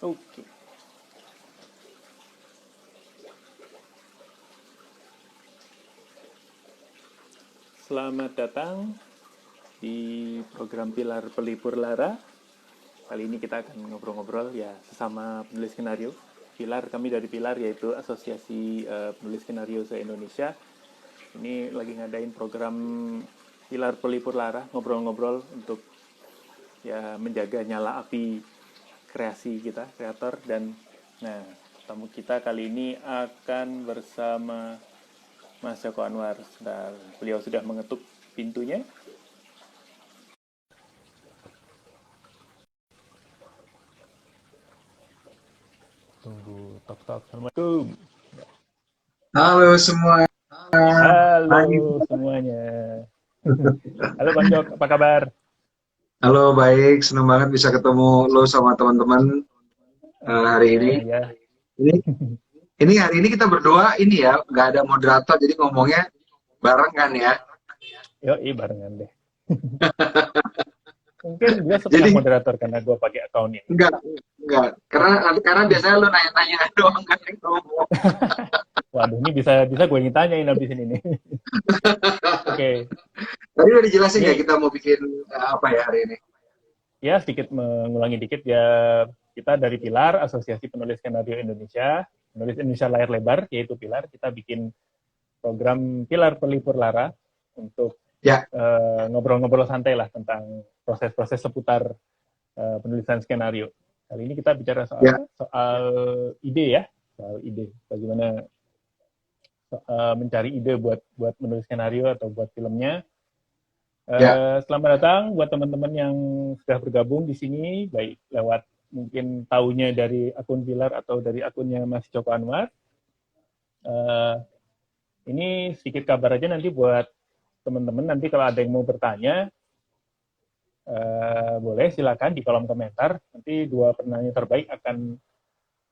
Oke, selamat datang di program Pilar Pelipur Lara. Kali ini kita akan ngobrol-ngobrol ya sesama penulis skenario. Kami dari Pilar yaitu Asosiasi Penulis Skenario se-Indonesia. Ini lagi ngadain program Pilar Pelipur Lara, ngobrol-ngobrol untuk ya menjaga nyala api kreasi kita, kreator. Dan nah, tamu kita kali ini akan bersama Mas Joko Anwar. Beliau sudah mengetuk pintunya. Tunggu, tok-tok. Assalamualaikum. Halo semua. Halo semuanya. Halo Bang Jok, apa kabar? Halo, baik. Senang banget bisa ketemu lo sama teman-teman hari ini. Ya. Ini, ini hari ini kita berdua ini ya, nggak ada moderator, jadi ngomongnya bareng kan ya. Yoi, barengan deh. Mungkin gue setengah Jadi moderator karena gue pakai akun ini. enggak, karena biasanya lo nanya-nanya doang kan yang ngomong. Waduh, ini bisa gue yang tanyain abis ini nih. Oke. Tadi udah dijelasin ya Ini kita mau bikin apa ya hari ini? ya sedikit mengulangi dikit ya, kita dari Pilar, Asosiasi Penulis Skenario Indonesia, penulis Indonesia layar lebar, yaitu Pilar. Kita bikin program Pilar Pelipur Lara untuk Ya, ngobrol-ngobrol santai lah tentang proses-proses seputar penulisan skenario. Kali ini kita bicara ya, soal ide ya, soal ide. Bagaimana mencari ide buat menulis skenario atau buat filmnya. ya. Selamat datang buat teman-teman yang sudah bergabung di sini, baik lewat mungkin taunya dari akun Pilar atau dari akunnya Mas Joko Anwar. Ini sedikit kabar aja nanti buat teman-teman, nanti kalau ada yang mau bertanya, boleh silakan di kolom komentar. Nanti 2 penanya terbaik akan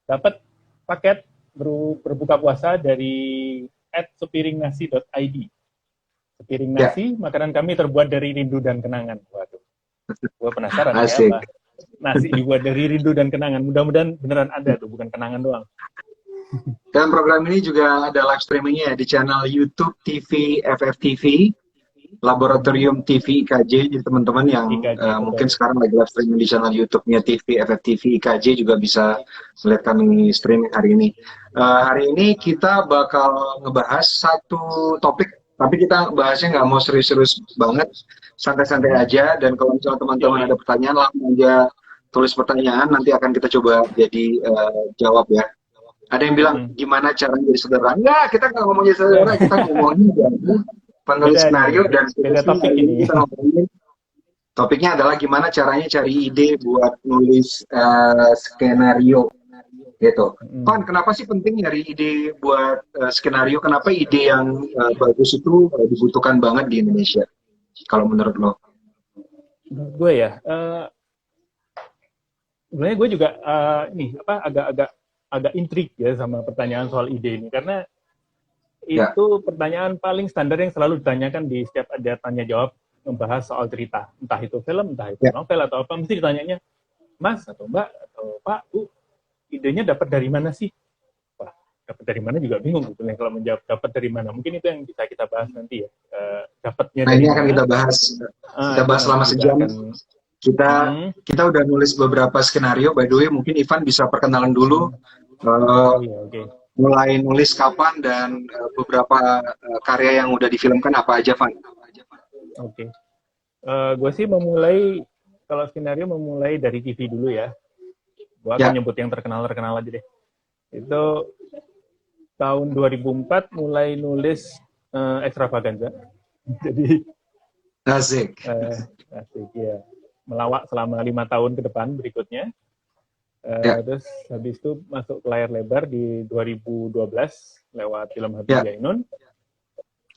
dapat paket berbuka puasa dari @sepiringnasi.id. Sepiring Ya, nasi, makanan kami terbuat dari rindu dan kenangan. Waduh, gue penasaran kayak asik. apa. Nasi dibuat dari rindu dan kenangan. Mudah-mudahan beneran ada tuh, bukan kenangan doang. Dan program ini juga ada live streamingnya di channel YouTube TV FFTV, Laboratorium TV IKJ. Jadi teman-teman yang IKJ, mungkin betul. sekarang lagi live streaming di channel YouTube-nya TV FFTV IKJ juga bisa melihat kami streaming hari ini. Hari ini kita bakal ngebahas satu topik, tapi kita bahasnya nggak mau serius-serius banget, santai-santai aja. Dan kalau misalnya teman-teman Yoi. ada pertanyaan, langsung aja tulis pertanyaan, nanti akan kita coba jadi jawab ya. Ada yang bilang gimana cara jadi saudara? Enggak, kita nggak ngomongin saudara, kita ngomongin jadi penulis Beda skenario. nih, Dan beda spesifiknya topik hari ini ini. kita ngomongin topiknya adalah gimana caranya cari ide buat nulis skenario gitu. Van, kenapa sih penting nyari ide buat skenario? Kenapa ide yang bagus itu dibutuhkan banget di Indonesia? Kalau menurut lo? Menurut gue ya, sebenarnya gue juga agak intrik ya sama pertanyaan soal ide ini, karena Ya, itu pertanyaan paling standar yang selalu ditanyakan di setiap ada tanya jawab membahas soal cerita, entah itu film, entah itu ya. novel atau apa, mesti ditanyanya, Mas atau Mbak atau Pak, Bu, idenya dapat dari mana sih? Wah, dapat dari mana juga bingung gitu kalau menjawab dapat dari mana. Mungkin itu yang bisa kita bahas nanti ya. Dapatnya Nah, dari ini akan mana? kita bahas. Kita Itu bahas nanti selama juga sejam. akan. Kita Hmm, kita udah nulis beberapa skenario. By the way, mungkin Ivan bisa perkenalan dulu oh uh, iya, oke. mulai nulis kapan dan beberapa karya yang udah difilmkan apa aja, Van? Oke. Gue sih memulai, kalau skenario memulai dari TV dulu ya. Gue akan Ya, nyebut yang terkenal-terkenal aja deh. Itu tahun 2004 mulai nulis Extravaganza. Jadi asik. asik ya. Melawak selama 5 tahun ke depan berikutnya. Ya, Terus habis itu masuk ke layar lebar di 2012 lewat film ya, Habibie Ainun.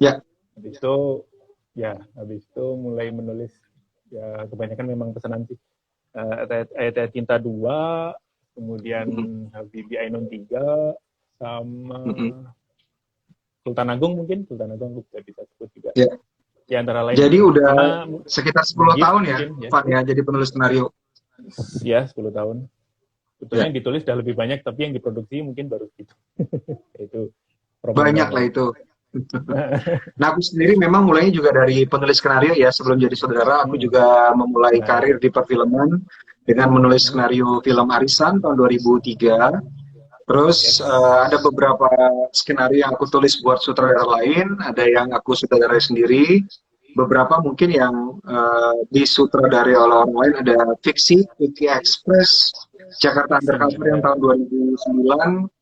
ya. Habis itu mulai menulis, ya kebanyakan memang pesanan sih. Ayat-ayat Cinta 2, kemudian Habibie Ainun 3, sama Sultan Agung mungkin, Sultan Agung bisa sebut juga. Ya. Di antara lain Jadi itu. udah Sama sekitar 10 Gift tahun ya, mungkin ya. Van ya, jadi penulis skenario. Ya, 10 tahun. sebetulnya yang ditulis udah lebih banyak, tapi yang diproduksi mungkin baru gitu. Itu Banyak lah itu. Nah, aku sendiri memang mulainya juga dari penulis skenario ya. Sebelum jadi saudara, aku juga memulai karir di perfilman dengan menulis skenario film Arisan tahun 2003. Terus ada beberapa skenario yang aku tulis buat sutradara lain, ada yang aku sutradarai sendiri, beberapa mungkin yang disutradarai oleh orang lain. Ada Fiksi, Wiki Express, Jakarta Undercover yang tahun 2009,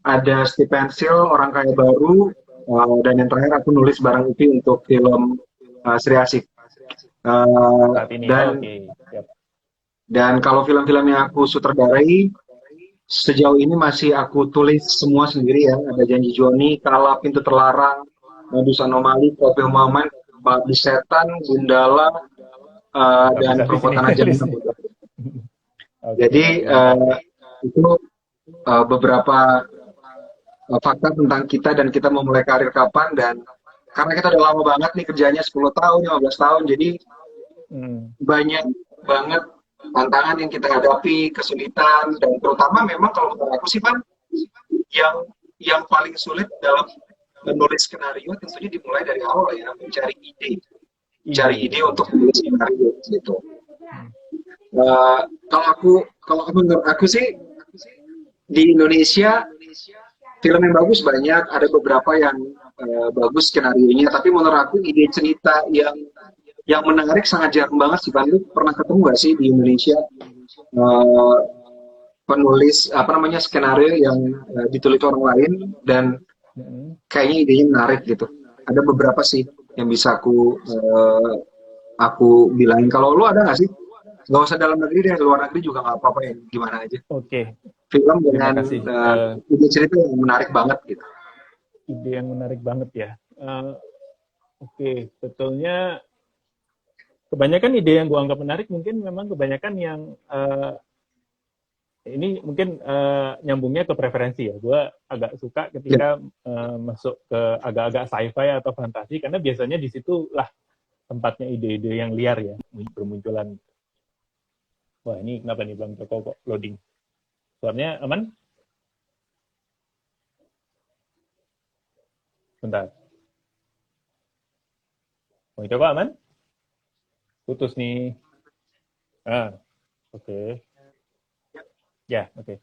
ada Stepensil, Orang Kaya Baru, dan yang terakhir aku nulis bareng Upi untuk film Sri Asik. Dan kalau film-film yang aku sutradarai sejauh ini masih aku tulis semua sendiri ya. Ada Janji Joni, Kala, Pintu Terlarang, Modus Anomali, Profil Maman, Babi Setan, Gundala, dan Perbuatan Ajaib. Jadi itu beberapa fakta tentang kita dan kita memulai karir kapan, dan karena kita udah lama banget nih kerjanya 10 tahun, 15 tahun, jadi banyak banget tantangan yang kita hadapi, kesulitan, dan terutama memang kalau menurut aku sih Pan, yang paling sulit dalam menulis skenario tentunya dimulai dari awal ya, mencari ide untuk menulis skenario gitu. Kalau menurut aku sih di Indonesia film yang bagus banyak, ada beberapa yang bagus skenarionya, tapi menurut aku ide cerita yang menarik sangat jarang banget sih. Lu pernah ketemu nggak sih di Indonesia penulis skenario yang ditulis orang lain dan kayaknya idenya menarik gitu? Ada beberapa sih yang bisa aku bilangin. Kalau lu ada nggak sih? Nggak usah dalam negeri deh, luar negeri juga nggak apa-apa ya, gimana aja. Oke. Film dengan ide cerita yang menarik banget gitu. Ide yang menarik banget ya. Oke, sebetulnya kebanyakan ide yang gue anggap menarik mungkin memang kebanyakan yang ini mungkin nyambungnya ke preferensi ya. Gue agak suka ketika masuk ke agak-agak sci-fi atau fantasi, karena biasanya di situ lah tempatnya ide-ide yang liar ya bermunculan. Wah, ini kenapa nih Bang Joko kok loading? Suaranya aman? Bentar. Bang Joko aman? Putus nih. Oke. Ya, oke.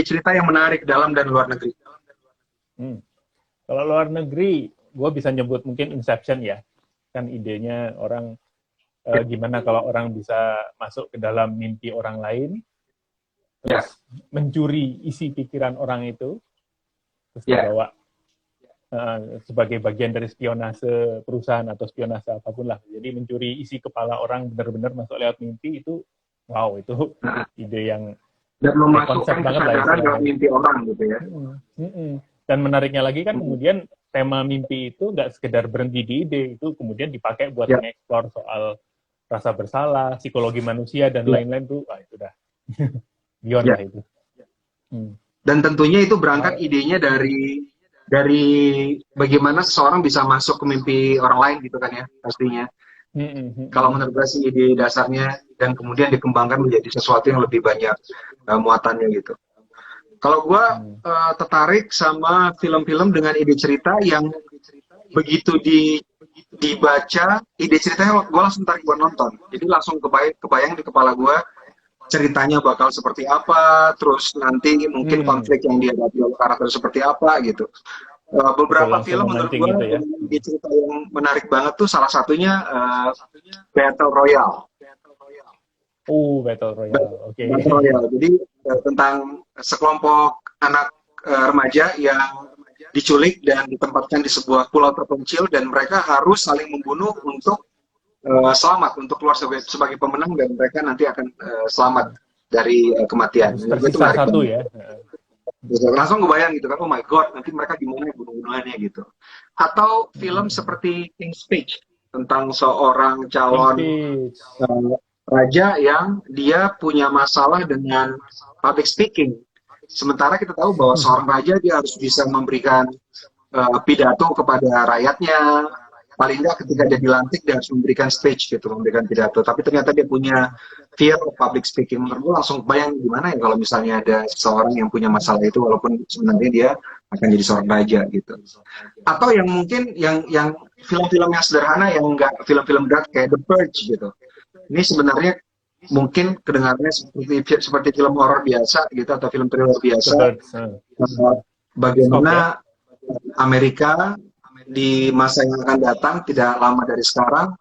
Cerita yang menarik dalam dan luar negeri. Kalau luar negeri, gue bisa nyebut mungkin Inception ya. Kan idenya orang gimana kalau orang bisa masuk ke dalam mimpi orang lain, terus mencuri isi pikiran orang itu, terus dibawa sebagai bagian dari spionase perusahaan atau spionase apapun lah. Jadi mencuri isi kepala orang benar-benar masuk lewat mimpi itu, wow, itu ide yang dan memasukkan kesadaran dalam mimpi orang gitu ya. Dan menariknya lagi kan kemudian tema mimpi itu nggak sekedar berhenti di ide, itu kemudian dipakai buat mengeksplor soal rasa bersalah, psikologi manusia, dan lain-lain tuh, itu udah beyond lah itu. Dan tentunya itu berangkat idenya dari bagaimana seseorang bisa masuk ke mimpi orang lain gitu kan ya, pastinya. Kalau menurut gue sih ide dasarnya, dan kemudian dikembangkan menjadi sesuatu yang lebih banyak muatannya gitu. Kalau gue tertarik sama film-film dengan ide cerita yang begitu dibaca, ide ceritanya gue langsung tarik buat nonton. Jadi langsung kebayang di kepala gue ceritanya bakal seperti apa, terus nanti mungkin konflik yang dihadapi oleh karakter seperti apa gitu. Beberapa film menurut gue gitu ya. Ide cerita yang menarik banget tuh salah satunya Battle Royale. Battle Royale. Oke. Battle Royale. Jadi tentang sekelompok anak remaja yang diculik dan ditempatkan di sebuah pulau terpencil, dan mereka harus saling membunuh untuk selamat, untuk keluar sebagai pemenang, dan mereka nanti akan selamat dari kematian. Itu satu ya. Langsung kebayang gitu kan, oh my god, nanti mereka gimana bunuh-bunuhannya gitu. Atau film seperti King's Speech tentang seorang calon raja yang dia punya masalah dengan public speaking. Sementara kita tahu bahwa seorang raja dia harus bisa memberikan pidato kepada rakyatnya, paling nggak ketika dia dilantik dia harus memberikan speech gitu, memberikan pidato. Tapi ternyata dia punya fear of public speaking. Menurut gue langsung bayang gimana ya kalau misalnya ada seseorang yang punya masalah itu, walaupun sebenarnya dia akan jadi seorang raja gitu. Atau yang mungkin yang film-film yang sederhana, yang enggak film-film berat kayak The Purge gitu. Ini sebenarnya mungkin kedengarannya seperti film horor biasa gitu atau film thriller biasa. Bagaimana Amerika di masa yang akan datang, tidak lama dari sekarang,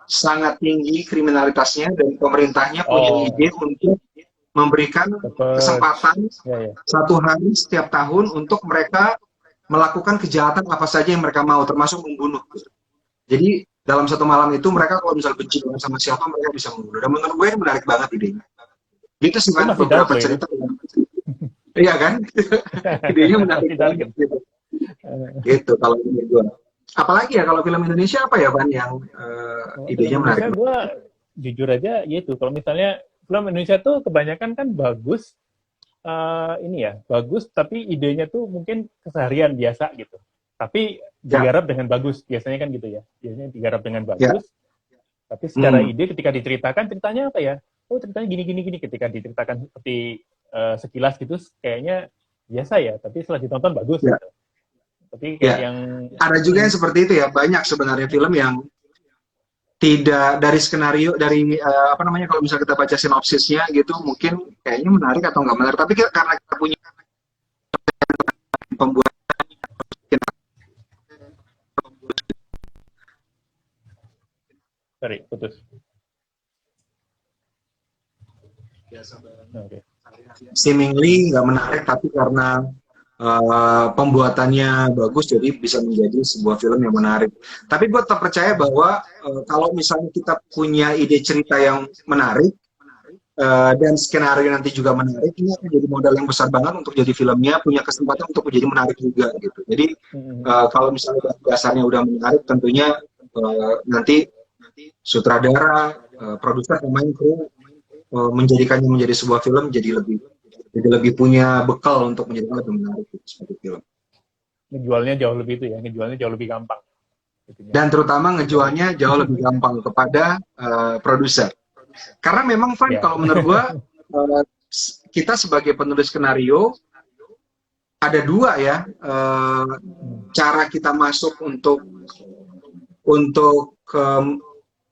sangat tinggi kriminalitasnya dan pemerintahnya punya ide untuk memberikan kesempatan satu hari setiap tahun untuk mereka melakukan kejahatan apa saja yang mereka mau, termasuk membunuh. Jadi dalam satu malam itu mereka kalau misalnya benci sama siapa, mereka bisa membunuh. Dan menurut gue ini menarik banget idenya. Gitu sih kan beberapa cerita. Iya kan? Idenya menarik banget gitu. Gitu kalau menurut gue. Apalagi ya kalau film Indonesia apa ya Van yang idenya menarik? Gue jujur aja gitu. Kalau misalnya film Indonesia tuh kebanyakan kan bagus, bagus tapi idenya tuh mungkin keseharian biasa gitu. Tapi digarap dengan bagus, biasanya kan gitu ya. Biasanya digarap dengan bagus. Tapi secara ide ketika diceritakan ceritanya apa ya? Oh ceritanya gini. Ketika diceritakan seperti sekilas gitu, kayaknya biasa ya. Tapi setelah ditonton bagus. Gitu. Tapi kayak yang ada juga yang seperti itu ya. Banyak sebenarnya film yang tidak dari skenario, dari apa namanya kalau misalnya kita baca sinopsisnya gitu, mungkin kayaknya menarik atau nggak menarik. Tapi karena kita punya pembuat. Sorry, putus. Seemingly nggak menarik, tapi karena pembuatannya bagus, jadi bisa menjadi sebuah film yang menarik. Tapi gue tetap percaya bahwa kalau misalnya kita punya ide cerita yang menarik dan skenario nanti juga menarik, ini akan jadi modal yang besar banget untuk jadi filmnya, punya kesempatan untuk menjadi menarik juga gitu. Jadi kalau misalnya dasarnya udah menarik, tentunya nanti sutradara, produser, pemain, kru menjadikannya menjadi sebuah film jadi lebih punya bekal untuk menjadikan lebih menarik seperti film. Ngejualnya jauh lebih itu ya, ngejualnya jauh lebih gampang. Dan terutama ngejualnya jauh lebih gampang kepada produser. Karena memang Van, kalau menurut gua kita sebagai penulis skenario ada dua ya cara kita masuk untuk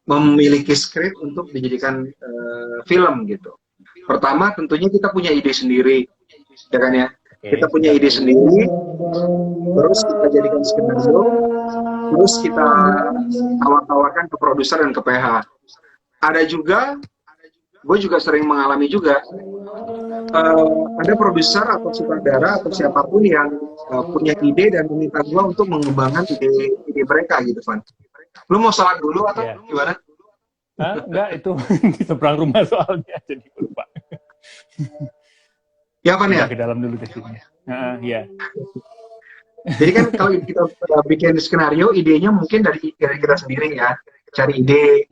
memiliki skrip untuk dijadikan film gitu. Pertama tentunya kita punya ide sendiri, ya kan ya. Kita punya ide sendiri, terus kita jadikan skenario, terus kita tawar-tawarkan ke produser dan ke PH. Ada juga, gue juga sering mengalami juga, ada produser atau sutradara atau siapapun yang punya ide dan meminta gue untuk mengembangkan ide mereka gitu, Van. Lu mau sholat dulu atau gimana? Enggak, itu di seberang rumah soalnya, jadi lupa. Ya, Van ya? Ke dalam dulu tekniknya. Iya. Jadi kan kalau kita bikin skenario, idenya mungkin dari kita sendiri ya. Cari ide.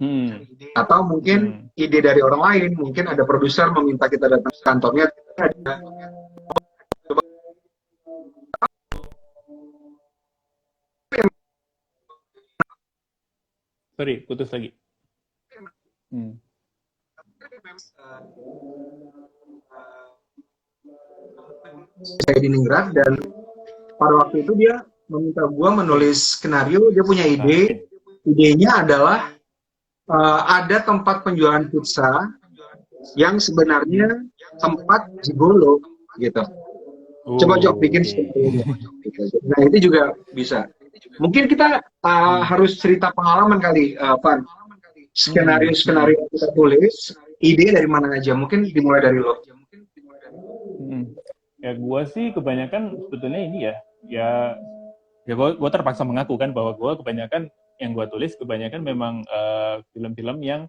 Atau mungkin ide dari orang lain. Mungkin ada produser meminta kita datang ke kantornya. Sorry, putus lagi. Saya di Ningrat dan pada waktu itu dia meminta gua menulis skenario. Dia punya ide. Idenya adalah ada tempat penjualan pizza yang sebenarnya tempat gigolo gitu. Coba bikin skenario. Nah itu juga bisa. Mungkin kita harus cerita pengalaman kali, Van. Skenario yang kita tulis, ide dari mana aja? Mungkin dimulai dari lo. Ya gue sih kebanyakan sebetulnya ini ya gue terpaksa mengaku kan bahwa gue kebanyakan yang gue tulis kebanyakan memang film-film yang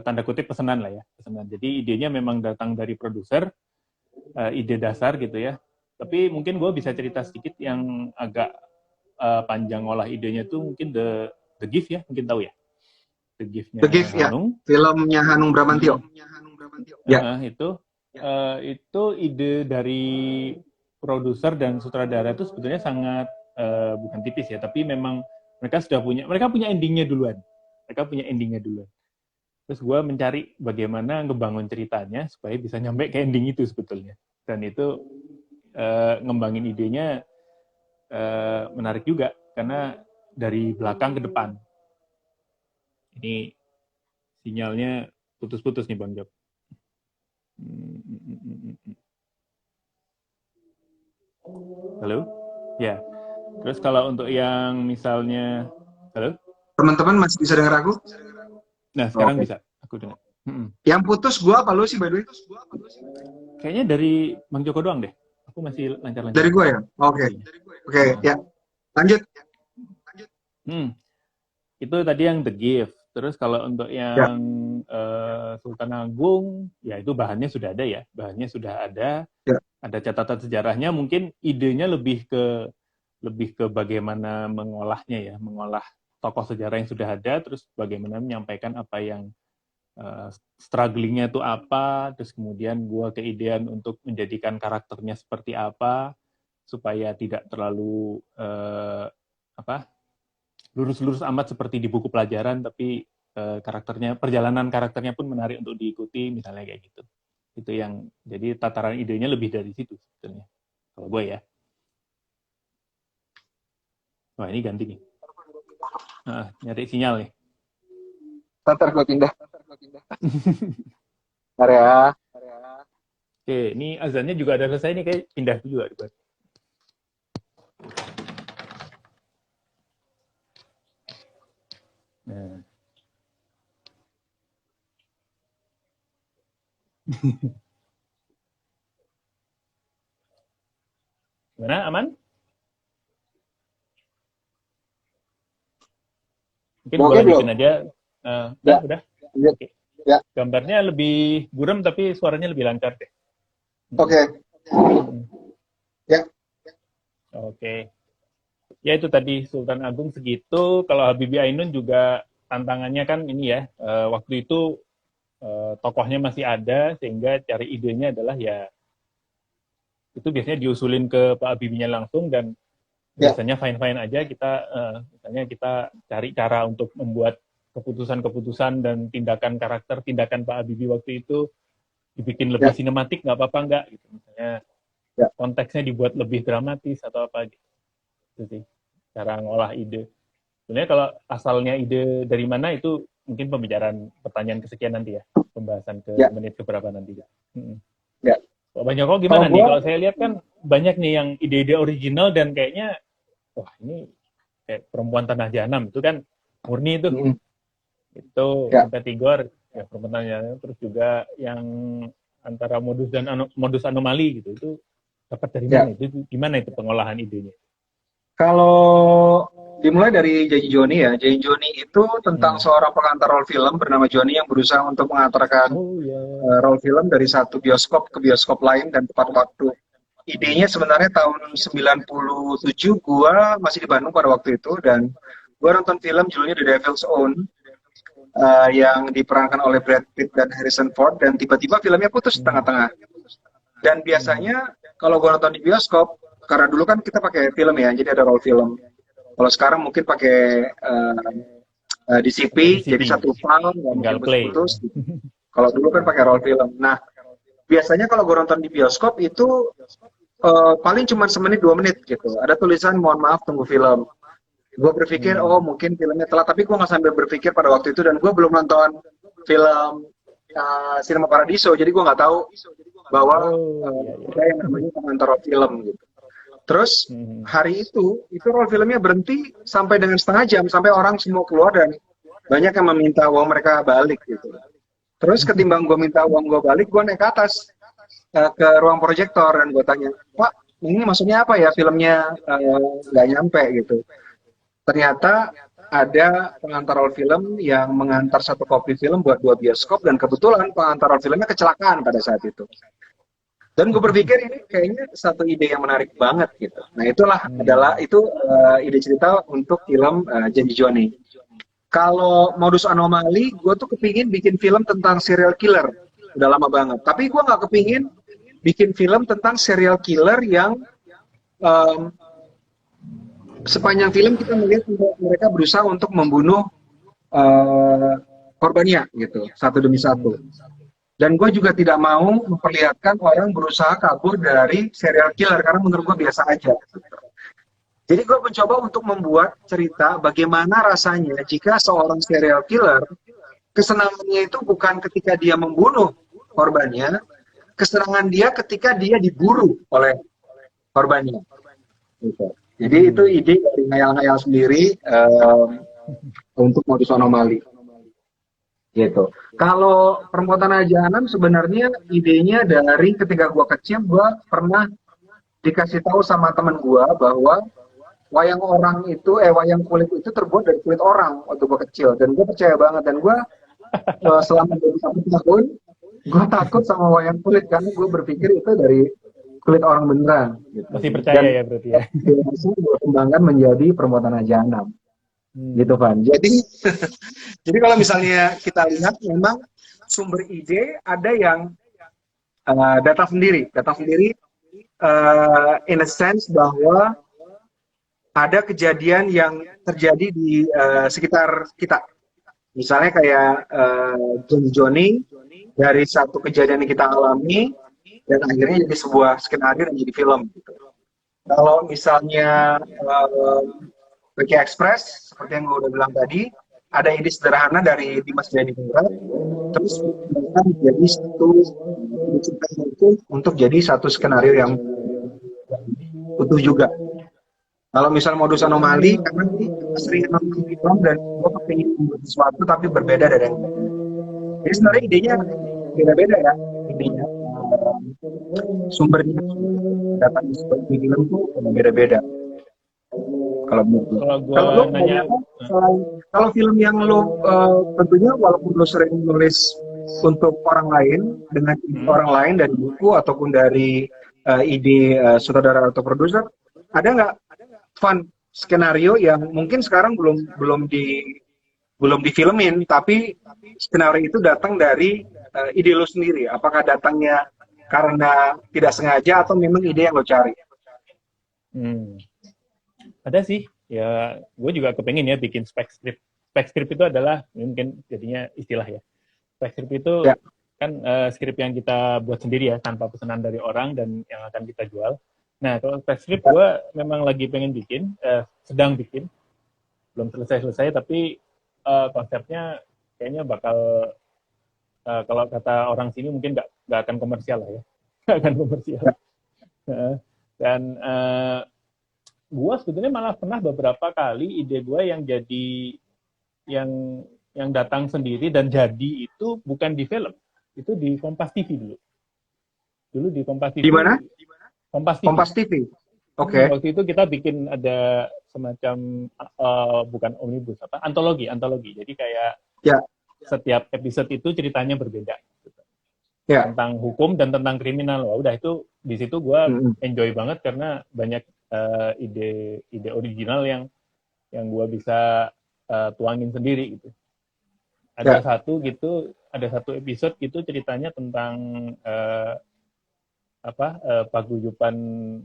tanda kutip pesanan lah ya, pesanan. Jadi idenya memang datang dari produser, ide dasar gitu ya. Tapi mungkin gue bisa cerita sedikit yang agak panjang olah idenya tuh mungkin The Gift ya, mungkin tahu ya. The Gift ya, filmnya Hanung Bramantyo. Ya. Itu ide dari produser dan sutradara itu sebetulnya sangat bukan tipis ya, tapi memang Mereka punya endingnya duluan. Terus gue mencari bagaimana ngebangun ceritanya supaya bisa nyampe ke ending itu sebetulnya. Dan itu ngembangin idenya menarik juga karena dari belakang ke depan. Ini sinyalnya putus-putus nih Bang Job. Halo? Ya. Terus kalau untuk yang misalnya, halo? Teman-teman masih bisa dengar aku? Nah, sekarang bisa. Aku dengar. Yang putus gua apa lu sih, by the way? Kayaknya dari Bang Joko doang deh. Aku masih lancar-lancar. Dari gua ya? Oke. Oke, ya. Lanjut. Itu tadi yang The Gift. Terus kalau untuk yang Sultan Agung, ya itu bahannya sudah ada ya. Bahannya sudah ada. Ya. Ada catatan sejarahnya. Mungkin idenya lebih ke bagaimana mengolahnya ya. Mengolah tokoh sejarah yang sudah ada, terus bagaimana menyampaikan apa yang strugglingnya itu apa, terus kemudian gue keidean untuk menjadikan karakternya seperti apa, supaya tidak terlalu lurus-lurus amat seperti di buku pelajaran, tapi perjalanan karakternya pun menarik untuk diikuti, misalnya kayak gitu. Itu yang, jadi tataran idenya lebih dari situ sebetulnya, kalau gue ya. Wah, ini ganti nih. Nyari sinyal nih. Ntar gue pindah. Area. Oke, ini azannya juga ada selesai nih, kayak pindah juga. Nah. Gimana, aman? Mungkin gue lanjutin aja. Udah. Okay. Ya. Gambarnya lebih buram tapi suaranya lebih lancar deh. Oke. Ya. Oke. Ya itu tadi Sultan Agung segitu. Kalau Habibie Ainun juga tantangannya kan ini ya. Waktu itu tokohnya masih ada sehingga cari idenya adalah ya itu biasanya diusulin ke Pak Habibie-nya langsung dan biasanya fine-fine aja misalnya kita cari cara untuk membuat keputusan-keputusan dan tindakan Pak Habibie waktu itu dibikin lebih sinematik, nggak apa-apa nggak gitu, misalnya konteksnya dibuat lebih dramatis atau apa gitu. Itu sih cara ngolah ide. Sebenarnya kalau asalnya ide dari mana itu mungkin pertanyaan kesekian nanti ya, pembahasan ke menit keberapa nanti. Banyak kok gimana nih? Kalau saya lihat kan banyak nih yang ide-ide original dan kayaknya wah ini kayak Perempuan Tanah Jahanam itu kan murni itu. Itu Petigor ya perempuannya, terus juga yang antara modus anomali gitu itu dapat dari mana? Itu gimana itu pengolahan idenya? Kalau dimulai dari Janji Joni ya, Janji Joni itu tentang seorang pengantar role film bernama Joni yang berusaha untuk mengantarkan role film dari satu bioskop ke bioskop lain dan tepat waktu. Idenya sebenarnya tahun 97, gua masih di Bandung pada waktu itu dan gua nonton film judulnya The Devil's Own yang diperankan oleh Brad Pitt dan Harrison Ford dan tiba-tiba filmnya putus di tengah-tengah. Dan biasanya kalau gue nonton di bioskop, karena dulu kan kita pakai film ya, jadi ada roll film. Kalau sekarang mungkin pakai DCP, jadi satu file, nggak mungkin putus. Kalau dulu kan pakai roll film. Nah, biasanya kalau gue nonton di bioskop itu paling cuma semenit 2 menit gitu. Ada tulisan mohon maaf tunggu film. Gue berpikir oh mungkin filmnya telat, tapi gue nggak sambil berpikir pada waktu itu dan gue belum nonton film Cinema Paradiso, jadi gue nggak tahu bahwa ada yang namanya pengantar film gitu. Terus hari itu roll filmnya berhenti sampai dengan setengah jam, sampai orang semua keluar dan banyak yang meminta uang mereka balik gitu. Terus ketimbang gue minta uang gue balik, gue naik ke atas ke ruang proyektor dan gue tanya, Pak ini maksudnya apa ya, filmnya nggak nyampe gitu. Ternyata ada pengantar roll film yang mengantar satu kopi film buat 2 bioskop dan kebetulan pengantar roll filmnya kecelakaan pada saat itu. Dan gue berpikir ini kayaknya satu ide yang menarik banget gitu. Nah itulah adalah ide cerita untuk film Janji Joni. Kalau Modus Anomali, gue tuh kepingin bikin film tentang serial killer. Udah lama banget. Tapi gue nggak kepingin bikin film tentang serial killer yang sepanjang film kita melihat mereka berusaha untuk membunuh uh, korbannya gitu, satu demi satu. Dan gue juga tidak mau memperlihatkan orang berusaha kabur dari serial killer karena menurut gue biasa aja. Jadi gue mencoba untuk membuat cerita bagaimana rasanya jika seorang serial killer kesenangannya itu bukan ketika dia membunuh korbannya, kesenangan dia ketika dia diburu oleh korbannya. Gitu. Jadi itu ide dari ngayal-ngayal sendiri untuk modus anomali. Gitu. Kalau perbuatan jahanam sebenarnya idenya dari ketika gue kecil, gue pernah dikasih tahu sama teman gue bahwa wayang kulit itu terbuat dari kulit orang waktu gue kecil, dan gue percaya banget, dan gue selama 21 tahun gue takut sama wayang kulit karena gue berpikir itu dari kulit orang beneran gitu. Masih percaya Dan ya berarti ya. gue kembangkan menjadi perbuatan jahanam gitu Van. Jadi kalau misalnya kita lihat memang sumber ide ada yang datang sendiri in a sense bahwa ada kejadian yang terjadi di sekitar kita. Misalnya kayak Johnny dari satu kejadian yang kita alami dan akhirnya jadi sebuah skenario dan jadi film. Gitu. Kalau misalnya Wiki Express, seperti yang gue udah bilang tadi, ada ide sederhana dari Dimas Danipura, terus menjadi untuk jadi satu skenario yang utuh juga. Kalau misal modus anomali, karena sering nonton film dan gue pengen membuat sesuatu tapi berbeda dari yang lain. Jadi sebenarnya idenya beda-beda ya, idenya. Sumbernya, data di film tuh beda-beda. Kalau lo nanya, kalau film yang lo tentunya walaupun lo sering nulis untuk orang lain dengan orang lain dari buku ataupun dari ide sutradara atau produser, ada nggak fun skenario yang mungkin sekarang belum difilmin, tapi skenario itu datang dari ide lo sendiri? Apakah datangnya karena tidak sengaja atau memang ide yang lo cari? Ada sih, ya gue juga kepengen ya bikin spec script. Spec script itu adalah mungkin jadinya istilah ya. Spec script itu kan script yang kita buat sendiri ya, tanpa pesanan dari orang dan yang akan kita jual. Nah, kalau spec script gue memang lagi pengen bikin, sedang bikin, belum selesai-selesai, tapi konsepnya kayaknya bakal, kalau kata orang sini mungkin nggak akan komersial lah ya, nggak akan komersial. Dan gue sebetulnya malah pernah beberapa kali ide gue yang jadi yang datang sendiri dan jadi itu bukan di film, itu di Kompas TV dulu. Dulu di Kompas TV. Di mana? Kompas TV. Oke. Okay. Waktu itu kita bikin ada semacam bukan omnibus, antologi. Jadi kayak setiap episode itu ceritanya berbeda. Tentang hukum dan tentang kriminal. Wah, udah itu di situ gue enjoy banget karena banyak ide original yang gue bisa tuangin sendiri gitu. Ada satu episode gitu ceritanya tentang paguyuban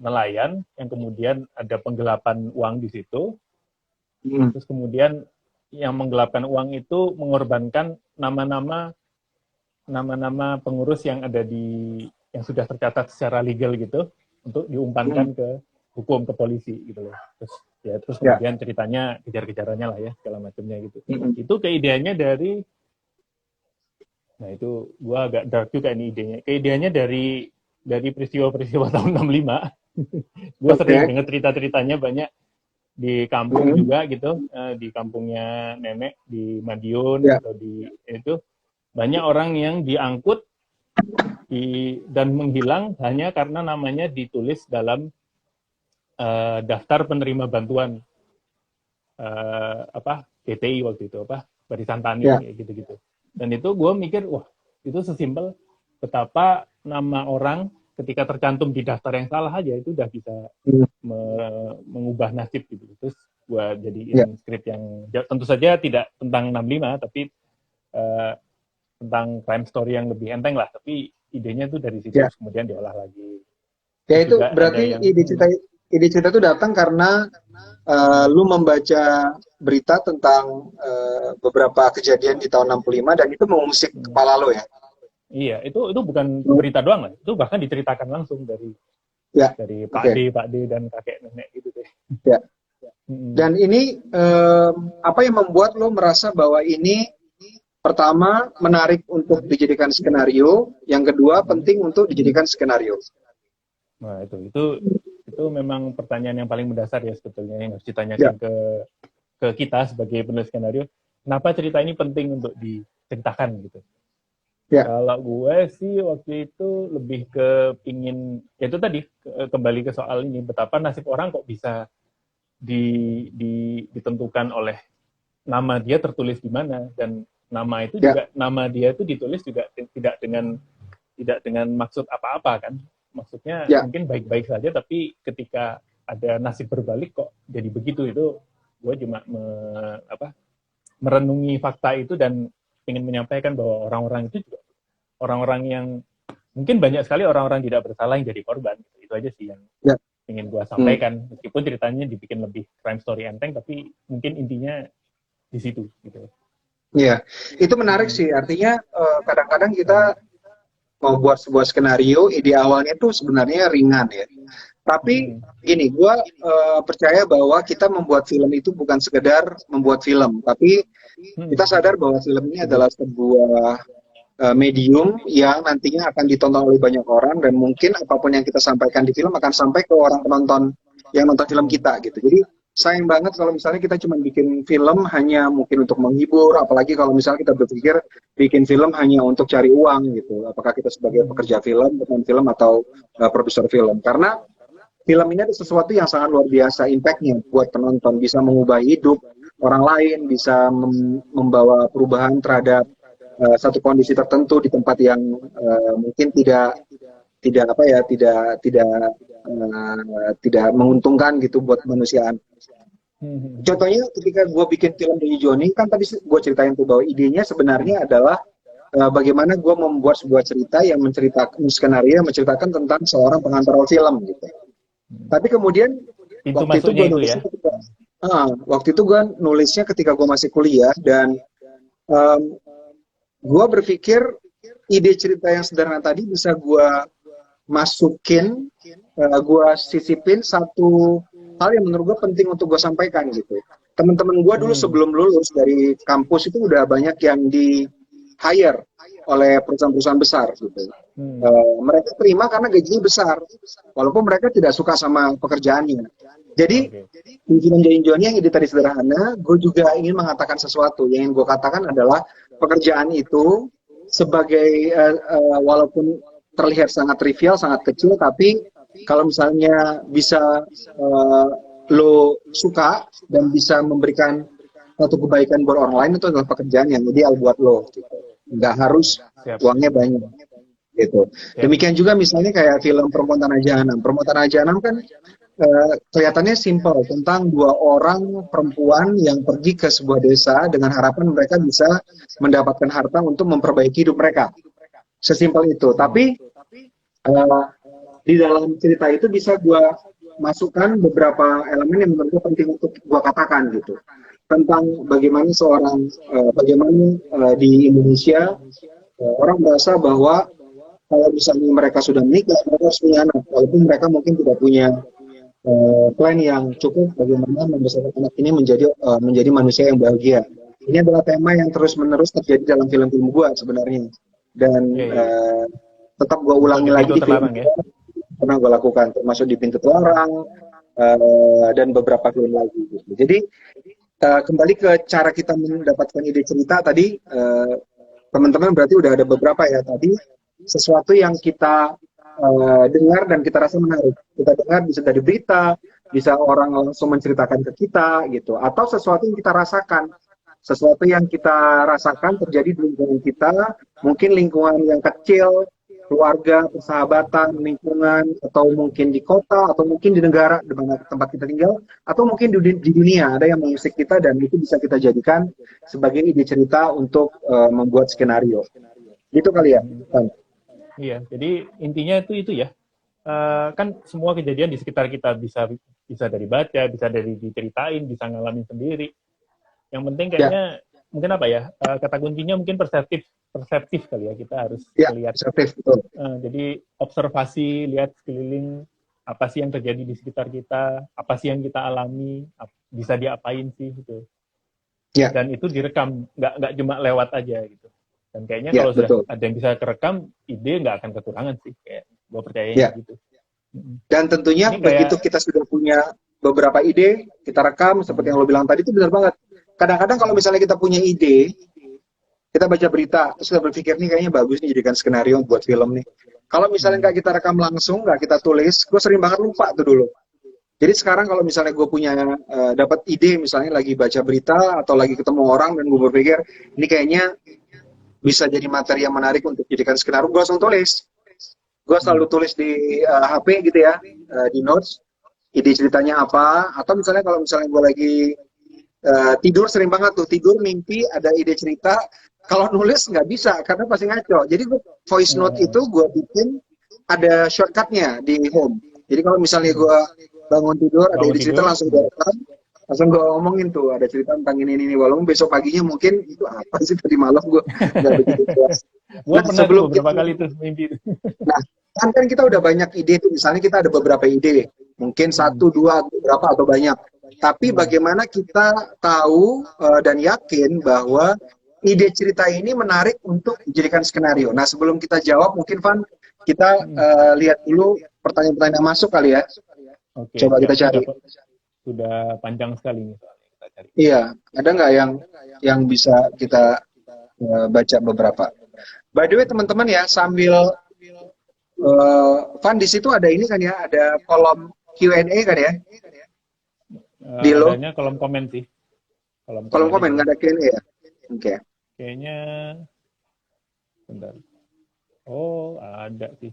nelayan yang kemudian ada penggelapan uang di situ. Terus kemudian yang menggelapkan uang itu mengorbankan nama-nama pengurus yang ada yang sudah tercatat secara legal gitu untuk diumpankan ke hukum, ke polisi gitu loh. Terus kemudian ceritanya kejar-kejarannya lah ya, segala macamnya gitu. Itu keideannya dari, nah itu gua agak dark juga ini idenya. Keideannya dari peristiwa-peristiwa tahun 65. Gua sering dengar cerita-ceritanya banyak di kampung juga gitu, di kampungnya nenek di Madiun atau di itu banyak orang yang diangkut dan menghilang hanya karena namanya ditulis dalam daftar penerima bantuan PTI waktu itu Barisan Tani gitu. Dan itu gue mikir wah itu sesimpel betapa nama orang ketika tercantum di daftar yang salah aja itu udah bisa mengubah nasib gitu. Terus gue jadiin skrip yang tentu saja tidak tentang 65 tapi tentang crime story yang lebih enteng lah, tapi idenya tuh dari situ kemudian diolah lagi. Ya itu berarti ide cerita itu datang karena lu membaca berita tentang beberapa kejadian di tahun 65 dan itu mengusik kepala lo ya. Iya, itu bukan berita doang lah. Itu bahkan diceritakan langsung dari Ya, Pak oke. Pak D dan kakek nenek gitu deh. Ya. Mm-mm. Dan ini apa yang membuat lo merasa bahwa ini pertama menarik untuk dijadikan skenario, yang kedua Mm. penting untuk dijadikan skenario. Nah, itu memang pertanyaan yang paling mendasar ya sebetulnya yang harus Ya, ditanyakan ke kita sebagai penulis skenario. Kenapa cerita ini penting untuk diceritakan gitu? ya, Kalau gue sih waktu itu lebih ke pingin, ya itu tadi kembali ke soal ini, betapa nasib orang kok bisa ditentukan oleh nama dia tertulis di mana, dan ya, nama dia itu ditulis juga tidak dengan maksud apa-apa kan, maksudnya ya. mungkin baik-baik saja, tapi ketika ada nasib berbalik kok jadi begitu. Itu gue cuma merenungi fakta itu dan ingin menyampaikan bahwa orang-orang itu juga orang-orang yang mungkin banyak sekali orang-orang tidak bersalah yang jadi korban. Itu aja sih yang Ya. ingin gue Hmm. sampaikan, meskipun ceritanya dibikin lebih crime story enteng, tapi mungkin intinya di situ gitu. Iya, itu menarik sih. Artinya kadang-kadang kita mau buat sebuah skenario, ide awalnya tuh sebenarnya ringan ya. Tapi gini, gue percaya bahwa kita membuat film itu bukan sekedar membuat film, tapi kita sadar bahwa film ini adalah sebuah medium yang nantinya akan ditonton oleh banyak orang dan mungkin apapun yang kita sampaikan di film akan sampai ke orang penonton yang nonton film kita gitu. Jadi sayang banget kalau misalnya kita cuma bikin film hanya mungkin untuk menghibur, apalagi kalau misalnya kita berpikir bikin film hanya untuk cari uang gitu. Apakah kita sebagai pekerja film, pemain film atau produser film? Karena film ini ada sesuatu yang sangat luar biasa impact-nya buat penonton, bisa mengubah hidup orang lain, bisa membawa perubahan terhadap satu kondisi tertentu di tempat yang mungkin tidak apa ya tidak menguntungkan gitu buat kemanusiaan. Contohnya ketika gue bikin film dari Joni, kan tadi gue ceritain tuh bahwa idenya sebenarnya adalah bagaimana gue membuat sebuah cerita yang menceritakan skenario yang menceritakan tentang seorang pengantar film gitu. Tapi kemudian Pintu masuknya itu ya. waktu itu gue nulisnya ketika gue masih kuliah dan gue berpikir ide cerita yang sederhana tadi bisa gue masukin, gue sisipin satu hal yang menurut gue penting untuk gue sampaikan gitu. Teman-teman gue dulu sebelum lulus dari kampus itu udah banyak yang di hire oleh perusahaan-perusahaan besar gitu. Mereka terima karena gajinya besar, walaupun mereka tidak suka sama pekerjaannya. Jadi di film Joni yang ide tadi sederhana, gue juga ingin mengatakan sesuatu. Yang ingin gue katakan adalah pekerjaan itu sebagai walaupun terlihat sangat trivial, sangat kecil, tapi kalau misalnya bisa lo suka dan bisa memberikan satu kebaikan buat orang lain, itu adalah pekerjaan yang ideal buat lo. Gitu. Nggak harus uangnya banyak. Gitu. Demikian juga misalnya kayak film Perempuan Tanah Jahanam. Perempuan Tanah Jahanam kan kelihatannya simpel tentang dua orang perempuan yang pergi ke sebuah desa dengan harapan mereka bisa mendapatkan harta untuk memperbaiki hidup mereka. Sesimpel itu. Tapi di dalam cerita itu bisa gue masukkan beberapa elemen yang menurut gue penting untuk gue katakan gitu tentang bagaimana di Indonesia orang merasa bahwa kalau misalnya mereka sudah menikah, mereka harus punya anak, walaupun mereka mungkin tidak punya plan yang cukup bagaimana membesarkan anak ini menjadi manusia yang bahagia. Ini adalah tema yang terus-menerus terjadi dalam film-film gue sebenarnya, dan tetap gue ulangi lagi di film pernah gue lakukan, termasuk di Pintu Terlarang dan beberapa film lagi. Gitu. Jadi kembali ke cara kita mendapatkan ide cerita tadi, teman-teman berarti udah ada beberapa ya tadi. Sesuatu yang kita dengar dan kita rasa menarik. Kita dengar bisa dari berita, bisa orang langsung menceritakan ke kita gitu, atau sesuatu yang kita rasakan. Sesuatu yang kita rasakan terjadi di lingkungan kita, mungkin lingkungan yang kecil, keluarga, persahabatan, lingkungan, atau mungkin di kota, atau mungkin di negara di mana tempat kita tinggal, atau mungkin di dunia ada yang mengusik kita dan itu bisa kita jadikan sebagai ide cerita untuk membuat skenario. Gitu kali ya, Bang? Iya, jadi intinya itu ya. kan semua kejadian di sekitar kita bisa dari baca, bisa dari diceritain, bisa ngalamin sendiri. Yang penting kayaknya mungkin apa ya, kata kuncinya mungkin perseptif kali ya, kita harus lihat. Betul. Jadi observasi, lihat sekeliling, apa sih yang terjadi di sekitar kita, apa sih yang kita alami, bisa diapain sih gitu. Dan itu direkam, nggak cuma lewat aja gitu. Dan kayaknya kalau sudah ada yang bisa kerekam, ide nggak akan kekurangan sih, kayak gue percaya gitu. Dan tentunya begitu kita sudah punya beberapa ide, kita rekam seperti yang lo bilang tadi, itu benar banget. Kadang-kadang kalau misalnya kita punya ide, kita baca berita, terus kita berpikir nih kayaknya bagus nih jadikan skenario buat film nih. Kalau misalnya nggak kita rekam langsung, nggak kita tulis, gue sering banget lupa tuh dulu. Jadi sekarang kalau misalnya gue punya dapat ide, misalnya lagi baca berita atau lagi ketemu orang dan gue berpikir ini kayaknya bisa jadi materi yang menarik untuk jadikan skenario, gue langsung tulis. Gue selalu tulis di HP gitu ya, di notes, ide ceritanya apa, atau misalnya kalau misalnya gue lagi tidur, sering banget tuh, tidur mimpi ada ide cerita, kalau nulis nggak bisa, karena pasti ngaco. Jadi gue voice note itu gue bikin ada shortcutnya di home. Jadi kalau misalnya gue bangun tidur, ada ide cerita, langsung gue rekam, langsung gue ngomongin tuh, ada cerita tentang ini, walaupun besok paginya mungkin, itu apa sih tadi malam gue nggak begitu jelas. Gue pernah beberapa kali tuh mimpi itu. Nah, kan kita udah banyak ide tuh, misalnya kita ada beberapa ide, mungkin 1, 2, berapa atau banyak. Tapi bagaimana kita tahu dan yakin bahwa ide cerita ini menarik untuk dijadikan skenario. Nah, sebelum kita jawab, mungkin Van, kita lihat dulu pertanyaan-pertanyaan yang masuk kali ya. Oke, coba kita cari. Sudah panjang sekali nih soalnya kita cari. Iya, ada nggak yang bisa kita baca beberapa? By the way, teman-teman ya, sambil Van, di situ ada ini kan ya, ada kolom Q&A kan ya? Di lo? Adanya kolom komen sih. Kolom komen, nggak ada Q&A ya? Oke. Kayaknya, bentar. Oh, ada sih.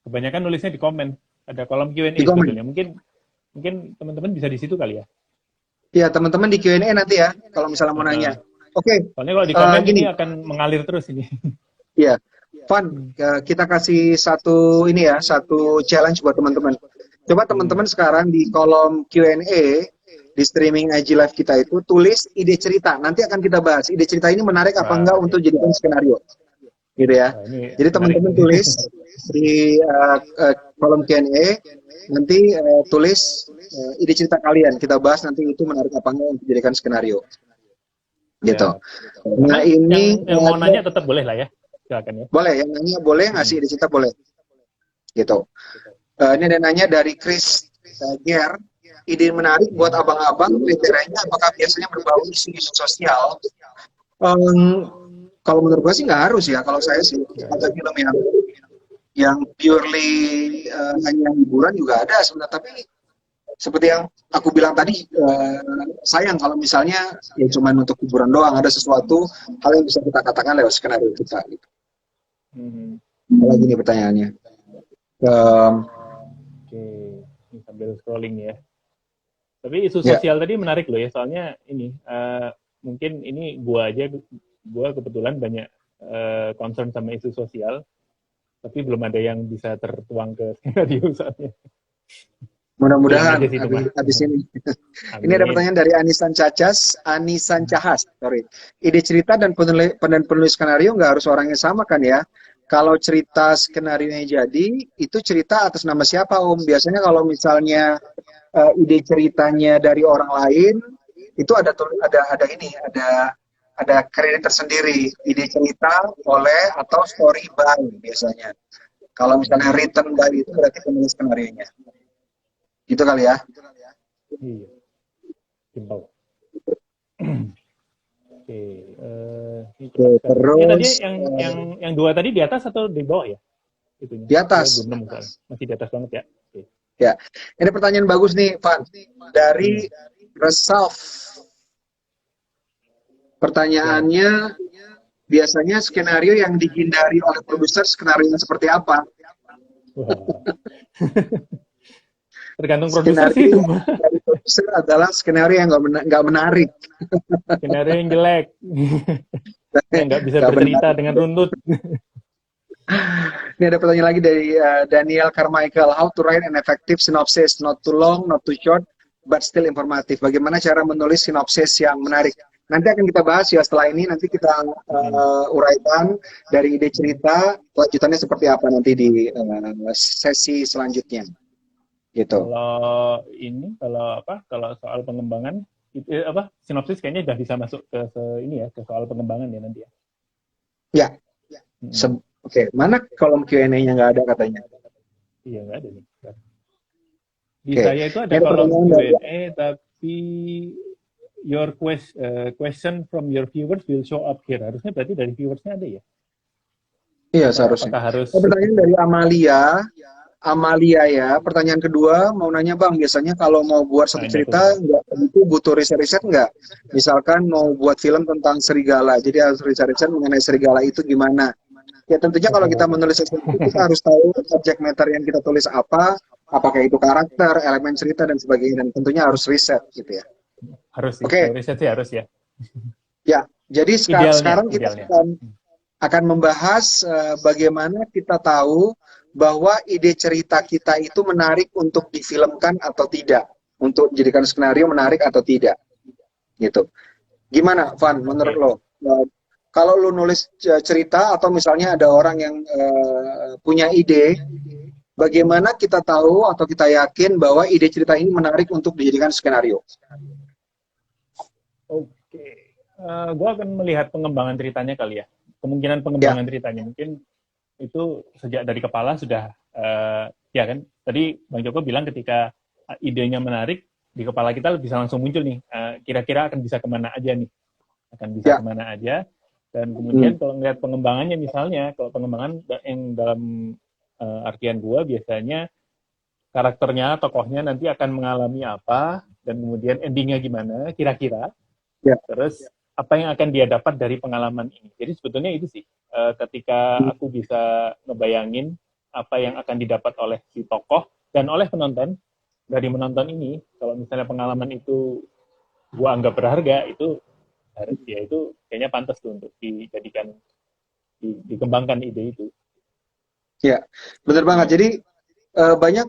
Kebanyakan nulisnya di komen. Ada kolom Q&A sebetulnya. Mungkin teman-teman bisa di situ kali ya? Iya, teman-teman di Q&A nanti ya, kalau misalnya mau nanya. Oke. Soalnya kalau di komen ini akan mengalir terus ini. Iya. Van, kita kasih satu challenge buat teman-teman. Coba teman-teman sekarang di kolom Q&A di streaming IG Live kita itu tulis ide cerita. Nanti akan kita bahas ide cerita ini menarik apa enggak untuk jadikan skenario. Gitu ya. Jadi teman-teman tulis di kolom Q&A, nanti tulis ide cerita kalian. Kita bahas nanti itu menarik apa enggak untuk dijadikan skenario. Gitu. Nah, ini yang mau nanya tetap boleh lah ya. Silakan ya. Boleh, yang nanya boleh, ngasih ide cerita boleh. Gitu. Ini ada nanya dari Chris Ger. Ide menarik buat abang-abang, kriterianya apakah biasanya berbau isu-isu sosial? Kalau menurut gue sih nggak harus ya. Kalau saya sih ada film yang purely hanya hiburan juga ada sebenarnya. Tapi seperti yang aku bilang tadi, sayang kalau misalnya ya cuma untuk hiburan doang, ada sesuatu hal yang bisa kita katakan lewat skenario kita. Gitu. Lagi nih pertanyaannya. Oke, ini sambil scrolling ya. Tapi isu sosial tadi menarik loh ya, soalnya ini mungkin ini gua kebetulan banyak concern sama isu sosial, tapi belum ada yang bisa tertuang ke skenario soalnya. Mudah-mudahan habis ini. Ini ada pertanyaan dari Anisan Cahas. Ide cerita dan penulis skenario nggak harus orang yang sama kan ya? Kalau cerita skenario-nya jadi, itu cerita atas nama siapa Om? Biasanya kalau misalnya ide ceritanya dari orang lain, itu ada kredit tersendiri. Ide cerita oleh atau story by biasanya. Kalau misalnya written by itu berarti penulis skenario-nya. Gitu kali ya? Iya. Simpel. Oke. Terus tadi yang dua tadi di atas atau di bawah ya? Itunya. Di atas. Masih di atas banget ya. Oke. Ya. Ini pertanyaan bagus nih, Van. Dari Resolve. Pertanyaannya, biasanya skenario yang dihindari oleh produser skenario yang seperti apa? Tergantung produser sih itu. Dari produser adalah skenario yang nggak menarik. Skenario yang jelek. Yang nggak bisa bercerita dengan runtut. Ini ada pertanyaan lagi dari Daniel Carmichael. How to write an effective synopsis, not too long, not too short, but still informatif. Bagaimana cara menulis sinopsis yang menarik? Nanti akan kita bahas ya setelah ini. Nanti kita uraikan dari ide cerita, lanjutannya seperti apa nanti di sesi selanjutnya. Gitu. Kalau soal pengembangan, sinopsis kayaknya udah bisa masuk ke ke soal pengembangan ya nanti ya. Ya. Oke, mana kolom Q&A-nya nggak ada katanya? Iya, nggak ada nih. Di saya itu ada kolom Q&A, tapi your question from your viewers will show up here. Harusnya berarti dari viewersnya ada ya? Iya, seharusnya. Pertanyaan dari Amalia ya. Pertanyaan kedua, mau nanya Bang, biasanya kalau mau buat satu cerita, itu butuh riset-riset nggak? Misalkan mau buat film tentang serigala, jadi harus riset-riset mengenai serigala itu gimana? Ya tentunya kalau kita menulis sesuatu, kita harus tahu subject matter yang kita tulis apa, apakah itu karakter, elemen cerita, dan sebagainya. Dan tentunya harus riset gitu ya. Harus sih, riset sih harus ya. Ya, jadi sekarang kita akan membahas bagaimana kita tahu bahwa ide cerita kita itu menarik untuk difilmkan atau tidak, untuk dijadikan skenario menarik atau tidak, gitu. Gimana, Van? Menurut lo, kalau lo nulis cerita atau misalnya ada orang yang punya ide, bagaimana kita tahu atau kita yakin bahwa ide cerita ini menarik untuk dijadikan skenario? Oke, gue akan melihat pengembangan ceritanya kali ya. Kemungkinan pengembangan ceritanya mungkin itu sejak dari kepala sudah ya kan tadi Bang Joko bilang ketika idenya menarik di kepala kita bisa langsung muncul nih kira-kira akan bisa kemana aja nih kemana aja dan kemudian kalau ngeliat pengembangannya misalnya kalau pengembangan yang dalam artian gua biasanya karakternya tokohnya nanti akan mengalami apa dan kemudian endingnya gimana kira-kira terus apa yang akan dia dapat dari pengalaman ini. Jadi sebetulnya itu sih, ketika aku bisa ngebayangin apa yang akan didapat oleh si tokoh dan oleh penonton, dari menonton ini, kalau misalnya pengalaman itu gua anggap berharga, itu kayaknya pantas tuh untuk dijadikan, dikembangkan ide itu. Ya, benar banget. Jadi banyak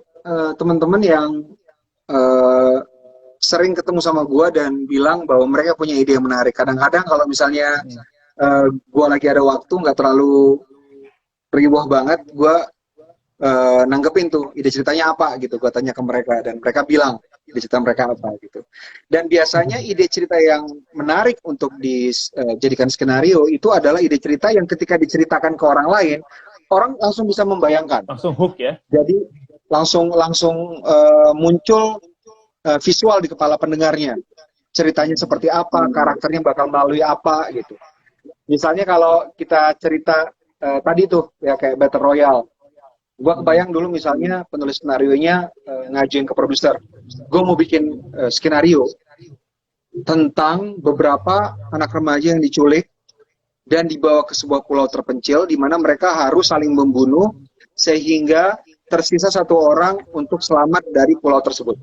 teman-teman yang sering ketemu sama gue dan bilang bahwa mereka punya ide yang menarik. Kadang-kadang kalau misalnya gue lagi ada waktu nggak terlalu riuh banget, gue nanggepin tuh ide ceritanya apa gitu. Gue tanya ke mereka dan mereka bilang ide cerita mereka apa gitu. Dan biasanya ide cerita yang menarik untuk dijadikan skenario itu adalah ide cerita yang ketika diceritakan ke orang lain, orang langsung bisa membayangkan. Langsung hook ya. Jadi langsung muncul visual di kepala pendengarnya, ceritanya seperti apa, karakternya bakal melalui apa gitu. Misalnya kalau kita cerita tadi tuh ya kayak Battle Royale, gua kebayang dulu misalnya penulis skenario-nya ngajuin ke produser, gue mau bikin skenario tentang beberapa anak remaja yang diculik dan dibawa ke sebuah pulau terpencil di mana mereka harus saling membunuh sehingga tersisa satu orang untuk selamat dari pulau tersebut.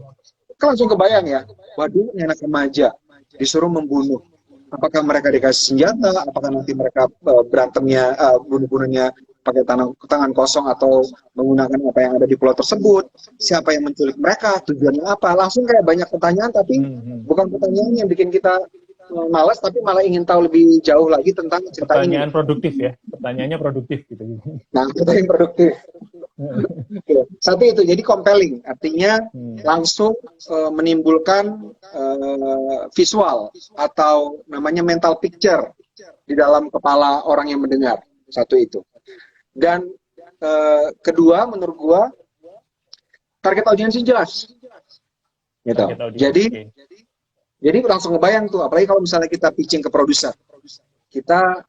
Kan langsung kebayang ya, waduh ini anak remaja disuruh membunuh. Apakah mereka dikasih senjata? Apakah nanti mereka berantemnya, bunuh-bunuhnya pakai tangan kosong atau menggunakan apa yang ada di pulau tersebut? Siapa yang menculik mereka? Tujuannya apa? Langsung kayak banyak pertanyaan, tapi bukan pertanyaan yang bikin kita malas, tapi malah ingin tahu lebih jauh lagi tentang cerita ini. Pertanyaan produktif ya, pertanyaannya produktif gitu. Nah, pertanyaan produktif. Satu itu, jadi compelling, artinya langsung menimbulkan visual atau namanya mental picture di dalam kepala orang yang mendengar. Satu itu. Dan kedua, menurut gua target audiensnya jelas. Gitu. Jadi langsung ngebayang tuh, apalagi kalau misalnya kita pitching ke produser, kita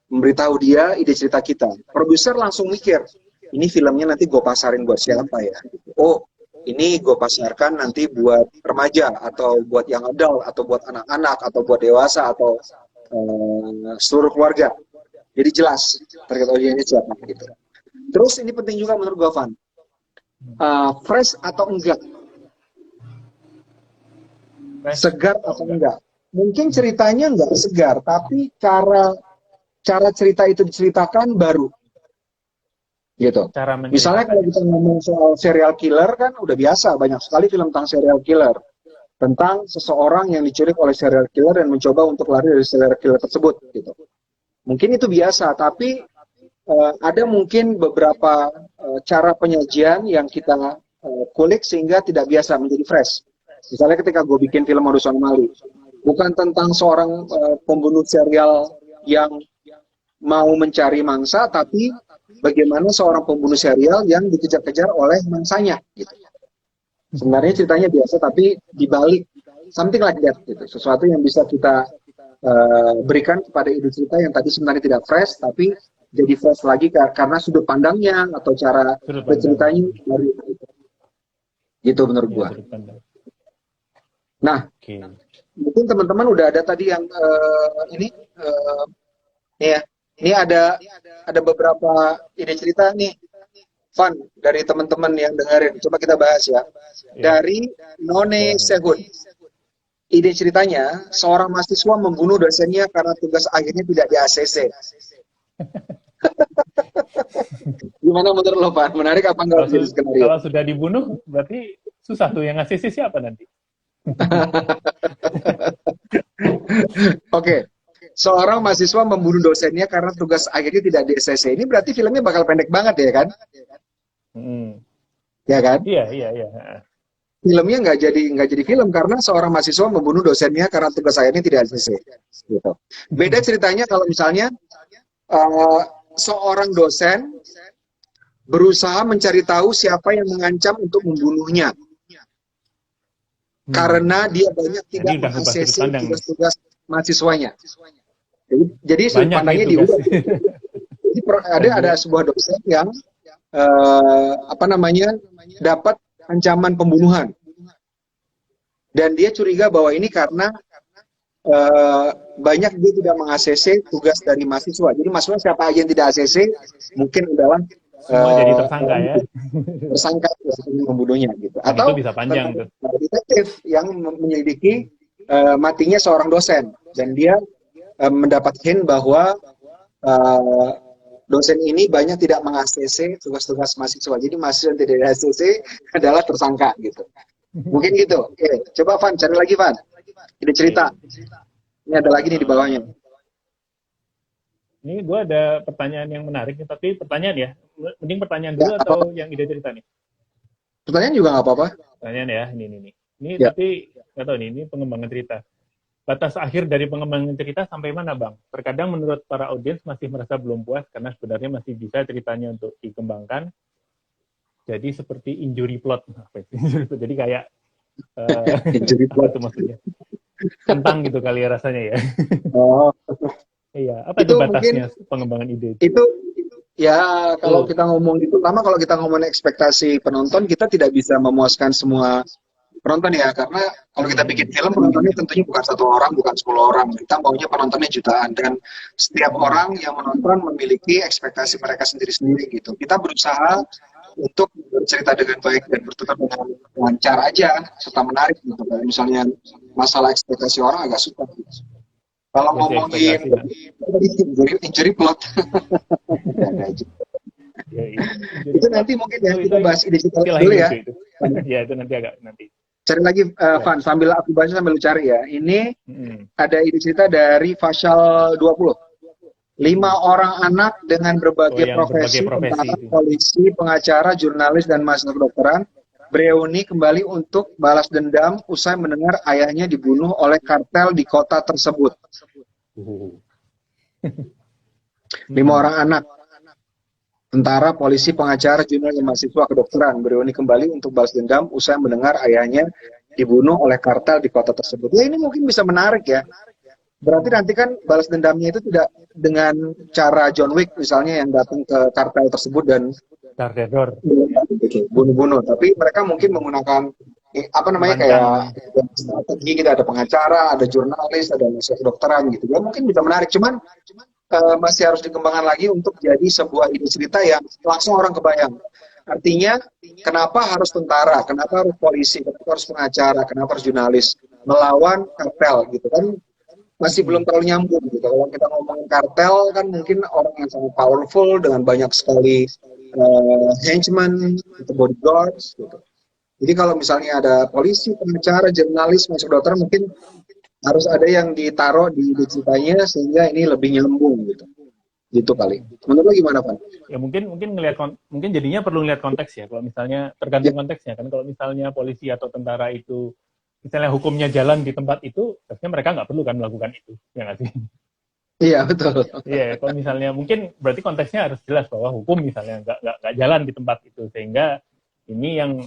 memberitahu dia ide cerita kita. Produser langsung mikir, ini filmnya nanti gue pasarin buat siapa ya? Oh, ini gue pasarkan nanti buat remaja, atau buat yang adult, atau buat anak-anak, atau buat dewasa, atau seluruh keluarga. Jadi jelas target audiensnya siapa gitu. Terus ini penting juga menurut gue, Van. Fresh atau enggak? Segar atau enggak? Mungkin ceritanya enggak segar, tapi cara cerita itu diceritakan baru. gitu. cara Misalnya kalau menceritakannya. kita ngomong soal serial killer kan udah biasa, banyak sekali film tentang serial killer, tentang seseorang yang diculik oleh serial killer dan mencoba untuk lari dari serial killer tersebut gitu. Mungkin itu biasa, tapi ada mungkin beberapa cara penyajian yang kita kulik sehingga tidak biasa, menjadi fresh. Misalnya ketika gue bikin film Modus Anomaly, bukan tentang seorang pembunuh serial yang mau mencari mangsa, tapi bagaimana seorang pembunuh serial yang dikejar-kejar oleh mangsanya. Gitu. Sebenarnya ceritanya biasa, tapi dibalik something like that, gitu. Sesuatu yang bisa kita berikan kepada ide cerita yang tadi sebenarnya tidak fresh, tapi jadi fresh lagi karena sudut pandangnya atau cara Sudut pandang. berceritanya dari gitu menurut Ya, gua. sudut pandang. Nah, Oke. mungkin teman-teman udah ada tadi yang ini ya, ini ada beberapa ide cerita nih, fun dari teman-teman yang dengerin. Coba kita bahas ya. Ya, Dari None boleh. Sehun. Ide ceritanya, seorang mahasiswa membunuh dosennya karena tugas akhirnya tidak di ACC. Gimana menurut lo, Pak? Menarik apa enggak Kalau jadi skenario? kalau sudah dibunuh, berarti susah tuh yang ngasih siapa nanti? Oke. Seorang mahasiswa membunuh dosennya karena tugas akhirnya tidak di ACC. Ini berarti filmnya bakal pendek banget ya kan? Hmm. Ya kan? Iya, iya, iya. Filmnya nggak jadi film karena seorang mahasiswa membunuh dosennya karena tugas akhirnya tidak ACC. Gitu. Beda ceritanya kalau misalnya uh, seorang dosen berusaha mencari tahu siapa yang mengancam untuk membunuhnya karena dia banyak Jadi tidak udah ubah sudut meng-ACC pandang nih. tugas-tugas mahasiswanya. Jadi sudut Banyak nih pandangnya tugas. diubah. Jadi Dan ada dia, sebuah dosen yang dapat ancaman pembunuhan dan dia curiga bahwa ini karena banyak dia tidak meng-ACC tugas dari mahasiswa. Jadi mahasiswa siapa aja yang tidak ACC mungkin adalah semua jadi tersangka ya. tersangka yang membunuhnya gitu. Dan itu Atau bisa panjang tuh. detektif yang menyelidiki matinya seorang dosen dan dia mendapat hint bahwa uh, dosen ini banyak tidak meng-ACC tugas-tugas mahasiswa. Jadi mahasiswa yang tidak di-ACC adalah tersangka gitu. Mungkin gitu. Oke, coba Van, cari lagi Van. Ide cerita. Oke. Ini ada lagi nih di bawahnya. Ini gue ada pertanyaan yang menarik, tapi pertanyaan ya. Mending pertanyaan Ya, dulu atau apa-apa. yang ide cerita nih? Pertanyaan juga nggak apa-apa. Pertanyaan ya, ini. Ini Ya. tapi nggak tahu nih, ini pengembangan cerita. Batas akhir dari pengembangan cerita sampai mana, Bang? Terkadang menurut para audiens masih merasa belum puas karena sebenarnya masih bisa ceritanya untuk dikembangkan. Jadi seperti injury plot. Apa itu? Jadi kayak Injury apa plot. tuh maksudnya? Kentang gitu kali ya rasanya ya. Oh, Iya, apa itu itu mungkin batasnya pengembangan ide? itu ya kalau Tuh. kita ngomong itu, pertama kalau kita ngomong ekspektasi penonton, kita tidak bisa memuaskan semua penonton ya, karena kalau kita bikin film penontonnya tentunya bukan satu orang, bukan 10 orang, kita maunya penontonnya jutaan dan setiap orang yang menonton memiliki ekspektasi mereka sendiri-sendiri gitu. Kita berusaha untuk bercerita dengan baik dan bertutur dengan lancar aja serta menarik gitu. Kayak misalnya masalah ekspektasi orang agak susah gitu. Kalau Jadi ngomongin ekspektasi. Nah. injury plot Ya, itu nanti mungkin ya kita bahas ide cerita istilah dulu ya. itu. Ya, itu nanti agak nanti. Cari lagi Van, sambil aku baca sambil lu cari ya. Ini ada ide cerita dari Fasyal 20. 5 orang anak dengan berbagai profesi, tentara, polisi, pengacara, jurnalis, dan mahasiswa kedokteran bereuni kembali untuk balas dendam usai mendengar ayahnya dibunuh oleh kartel di kota tersebut. 5 orang anak, tentara, polisi, pengacara, jurnalis, dan mahasiswa kedokteran bereuni kembali untuk balas dendam usai mendengar ayahnya dibunuh oleh kartel di kota tersebut. Ya ini mungkin bisa menarik ya. Berarti nanti kan balas dendamnya itu tidak dengan cara John Wick misalnya yang datang ke kartel tersebut dan bunuh-bunuh, tapi mereka mungkin menggunakan apa namanya kayak strategi, kita ada pengacara, ada jurnalis, ada mahasiswa kedokteran gitu. Ya mungkin bisa menarik, cuman masih harus dikembangkan lagi untuk jadi sebuah ide cerita yang langsung orang kebayang. Artinya kenapa harus tentara, kenapa harus polisi, kenapa harus pengacara, kenapa harus jurnalis melawan kartel gitu kan, masih belum terlalu nyambung gitu. Kalau kita ngomongin kartel kan mungkin orang yang sangat powerful dengan banyak sekali henchmen atau bodyguards gitu. Jadi kalau misalnya ada polisi, pengacara, jurnalis, masuk dokter, mungkin harus ada yang ditaruh di ceritanya sehingga ini lebih nyambung gitu. Gitu kali. Menurut lo gimana, Pak? Ya mungkin mungkin jadinya perlu ngeliat konteks ya. Kalau misalnya Ya, tergantung konteksnya kan. Kalau misalnya polisi atau tentara itu misalnya hukumnya jalan di tempat itu, harusnya mereka nggak perlu kan melakukan itu, ya nggak sih? iya betul. Iya, kalau misalnya mungkin berarti konteksnya harus jelas bahwa hukum misalnya nggak jalan di tempat itu, sehingga ini yang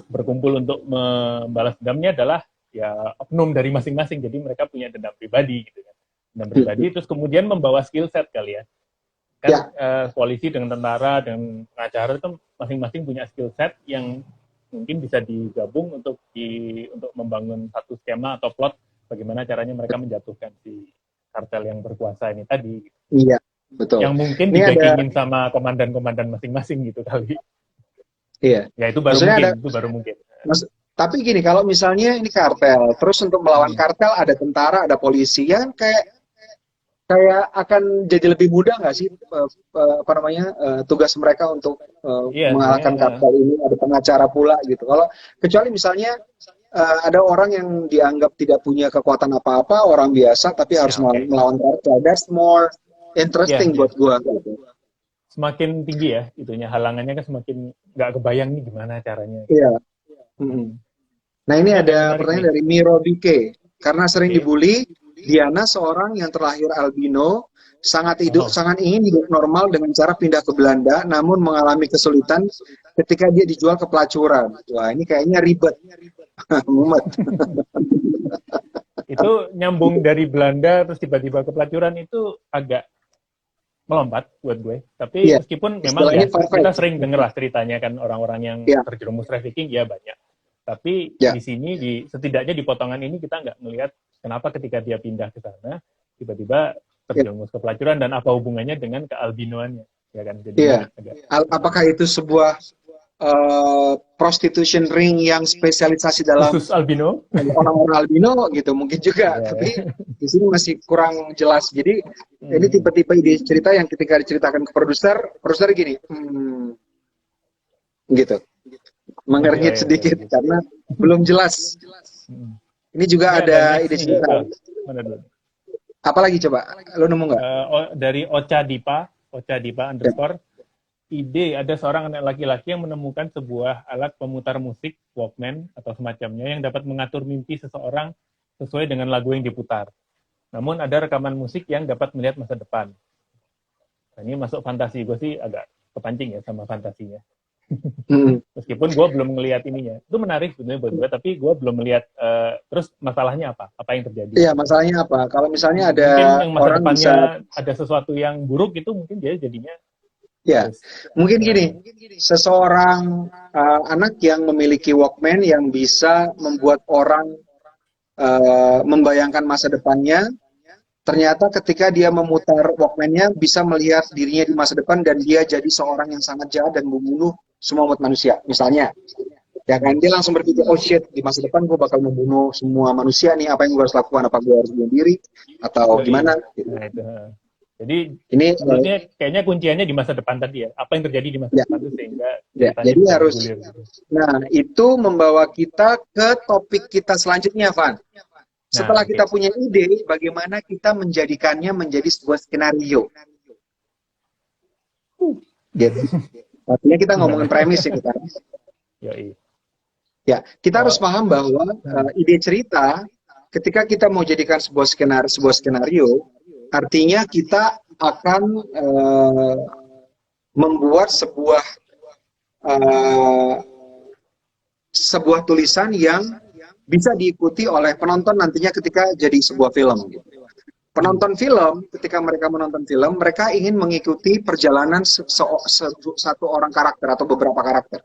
berkumpul untuk membalas dendamnya adalah ya oknum dari masing-masing, jadi mereka punya dendam pribadi gitu kan, dendam pribadi, terus kemudian membawa skill set kali ya, kan Ya, polisi dengan tentara dan pengacara itu masing-masing punya skill set yang mungkin bisa digabung untuk membangun satu skema atau plot bagaimana caranya mereka menjatuhkan si kartel yang berkuasa ini tadi. iya, betul. Yang mungkin Ini ada, dibackingin sama komandan-komandan masing-masing gitu kali. iya. Ya itu baru Maksudnya mungkin, ada, itu baru mungkin. tapi gini, kalau misalnya ini kartel, terus untuk melawan kartel ada tentara, ada polisi, ya kayak kayak akan jadi lebih mudah nggak sih apa namanya tugas mereka untuk Iya sebenarnya. mengalahkan kartel ini? Ada pengacara pula gitu. Kalau kecuali misalnya ada orang yang dianggap tidak punya kekuatan apa-apa, orang biasa tapi harus Okay. melawan kartel. That's more interesting buat gua gitu. Semakin tinggi ya itunya, halangannya kan semakin nggak kebayang nih gimana caranya. Iya. Hmm. Nah ini ada pertanyaan dari Miro Bike. Karena sering dibully, Diana seorang yang terlahir albino sangat ingin hidup normal dengan cara pindah ke Belanda, namun mengalami kesulitan ketika dia dijual ke pelacuran. Wah ini kayaknya ribet. Mumet. Itu nyambung dari Belanda terus tiba-tiba ke pelacuran itu agak melompat buat gue. Tapi meskipun memang ya kita sering denger lah ceritanya kan orang-orang yang terjerumus trafficking ya banyak. Tapi di sini setidaknya di potongan ini kita nggak melihat kenapa ketika dia pindah ke sana tiba-tiba terjerumus ke pelacuran dan apa hubungannya dengan kealbinoannya, ya kan? Jadi apakah itu sebuah prostitution ring yang spesialisasi dalam khusus albino, orang-orang albino gitu mungkin juga, tapi di sini masih kurang jelas. Jadi ini tipe-tipe ide cerita yang ketika diceritakan ke produser gini, gitu, mengernyit sedikit karena belum jelas. Ini juga ada ide cerita. Apalagi coba, lo nemu nggak? Dari Ocha Dipa _ ide ada seorang anak laki-laki yang menemukan sebuah alat pemutar musik Walkman atau semacamnya yang dapat mengatur mimpi seseorang sesuai dengan lagu yang diputar. Namun ada rekaman musik yang dapat melihat masa depan. Nah, ini masuk fantasi, gue sih agak kepancing ya sama fantasinya. Meskipun gue belum ngelihat ininya. Itu menarik sebenarnya buat gue, tapi gue belum melihat terus masalahnya apa yang terjadi. Iya, masalahnya apa? Kalau misalnya ada mungkin yang masa orang depannya bisa ada sesuatu yang buruk itu mungkin dia jadinya mungkin gini, seseorang anak yang memiliki Walkman yang bisa membuat orang membayangkan masa depannya, ternyata ketika dia memutar Walkman-nya bisa melihat dirinya di masa depan dan dia jadi seorang yang sangat jahat dan membunuh semua umat manusia, misalnya. Ya kan, dia langsung berpikir, oh shit, di masa depan gue bakal membunuh semua manusia nih, apa yang gue harus lakukan, apa gue harus bunuh diri, atau gimana. Gitu. Nah, itu. Jadi ini kayaknya kunciannya di masa depan tadi ya. Apa yang terjadi di masa depan itu sehingga jadi harus gitu. Nah, itu membawa kita ke topik kita selanjutnya, Van. Setelah kita punya ide, bagaimana kita menjadikannya menjadi sebuah skenario. Gitu. Artinya kita ngomongin premis ya kita. Ya, kita harus paham bahwa ide cerita ketika kita mau jadikan sebuah skenario, artinya kita akan membuat sebuah tulisan yang bisa diikuti oleh penonton nantinya ketika jadi sebuah film. Penonton film, ketika mereka menonton film, mereka ingin mengikuti perjalanan satu orang karakter atau beberapa karakter.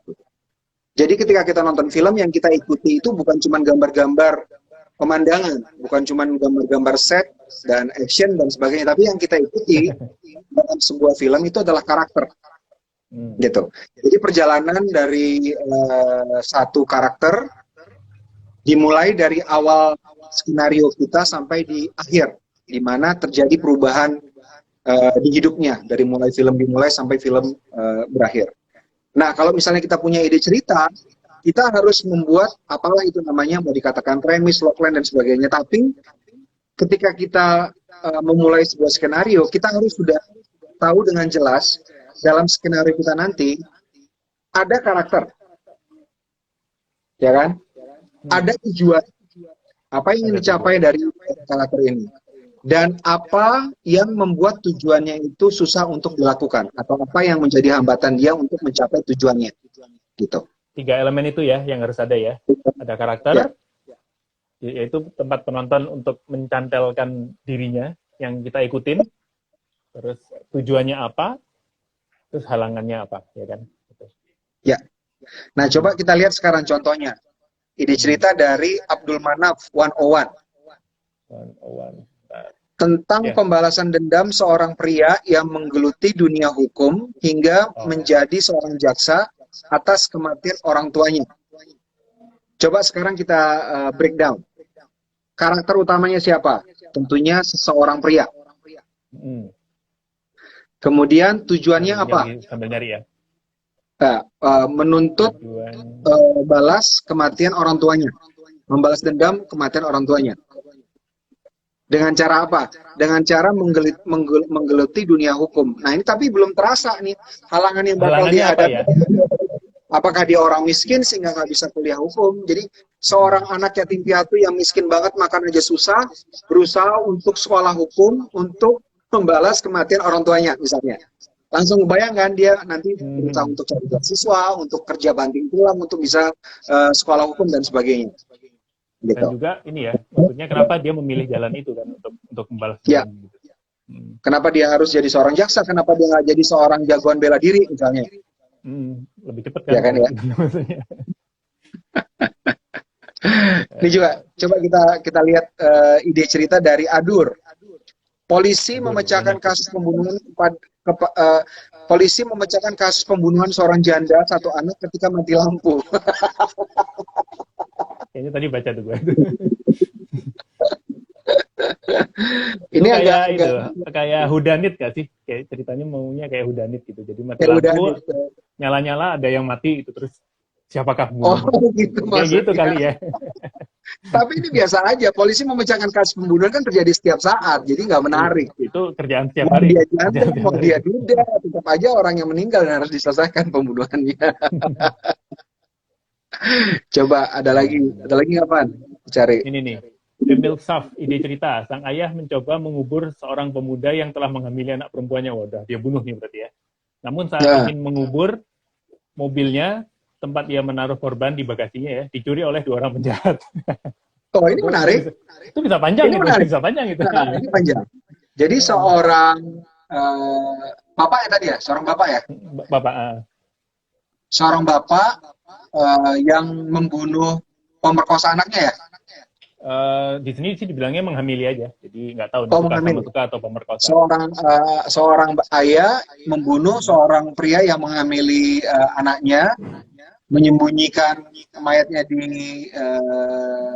Jadi ketika kita nonton film, yang kita ikuti itu bukan cuma gambar-gambar pemandangan, bukan cuma gambar-gambar set dan action dan sebagainya, tapi yang kita ikuti dalam sebuah film itu adalah karakter, gitu. Jadi perjalanan dari satu karakter dimulai dari awal skenario kita sampai di akhir, di mana terjadi perubahan di hidupnya, dari mulai film dimulai sampai film berakhir. Nah, kalau misalnya kita punya ide cerita, kita harus membuat apalah itu namanya, mau dikatakan premis, logline dan sebagainya. Tapi ketika kita memulai sebuah skenario, kita harus sudah tahu dengan jelas dalam skenario kita nanti ada karakter, ya kan? Ada tujuan, apa yang ingin dicapai dari karakter ini, dan apa yang membuat tujuannya itu susah untuk dilakukan, atau apa yang menjadi hambatan dia untuk mencapai tujuannya, gitu. 3 elemen itu ya yang harus ada ya. Ada karakter, yaitu tempat penonton untuk mencantelkan dirinya yang kita ikutin, terus tujuannya apa, terus halangannya apa, ya kan? Ya. Nah, coba kita lihat sekarang contohnya. Ide cerita dari Abdul Manaf 101. Tentang pembalasan dendam seorang pria yang menggeluti dunia hukum hingga menjadi seorang jaksa atas kematian orang tuanya. Coba sekarang kita breakdown. Karakter utamanya siapa? Tentunya seseorang pria. Kemudian tujuannya apa? Sambil nyari ya. Menuntut balas kematian orang tuanya. Membalas dendam kematian orang tuanya. Dengan cara apa? Dengan cara menggeluti dunia hukum. Nah, ini tapi belum terasa nih halangan yang bakal dihadapi. Ya? Apakah dia orang miskin sehingga nggak bisa kuliah hukum? Jadi seorang anak yatim piatu yang miskin banget, makan aja susah, berusaha untuk sekolah hukum untuk membalas kematian orang tuanya misalnya. Langsung bayangkan dia nanti berusaha untuk cari beasiswa, untuk kerja banting tulang, untuk bisa sekolah hukum dan sebagainya. Gitu. Dan juga ini ya, maksudnya kenapa dia memilih jalan itu kan untuk membalas ya. Gitu. Kenapa dia harus jadi seorang jaksa? Kenapa dia nggak jadi seorang jagoan bela diri misalnya? Lebih cepat kan? Ya kan ya. Ini juga coba kita lihat ide cerita dari Adur. Polisi memecahkan kasus pembunuhan polisi memecahkan kasus pembunuhan seorang janda satu anak ketika mati lampu. Kayaknya tadi baca tuh gue. Ini kayak Whodunit gak sih? Kayak ceritanya maunya kayak Whodunit gitu. Jadi mati lampu, nyala-nyala ada yang mati itu terus siapakah pembunuh? Gitu kayak gitu kali ya. Tapi ini biasa aja. Polisi memecahkan kasus pembunuhan kan terjadi setiap saat, jadi nggak menarik. Itu kerjaan setiap hari. Dia janda, mau dia duda, tetap aja orang yang meninggal dan harus diselesaikan pembunuhannya. Coba ada lagi kapan? Cari. Ini nih. Emil Saf, ide cerita. Sang ayah mencoba mengubur seorang pemuda yang telah menghamili anak perempuannya. Wadah, dia bunuh nih berarti ya. Namun saat ingin mengubur mobilnya, tempat dia menaruh korban di bagasinya ya, dicuri oleh 2 orang penjahat. Oh, ini menarik. Itu bisa panjang ini itu. Menarik. Bisa panjang itu. Nah, ini panjang. Jadi seorang bapak ya tadi ya, seorang bapak ya. Bapak. Seorang bapak yang membunuh pemerkosa anaknya ya. Di sini sih dibilangnya menghamili aja, jadi nggak tahu suka atau pemerkosa. Seorang ayah membunuh seorang pria yang menghamili anaknya, menyembunyikan mayatnya di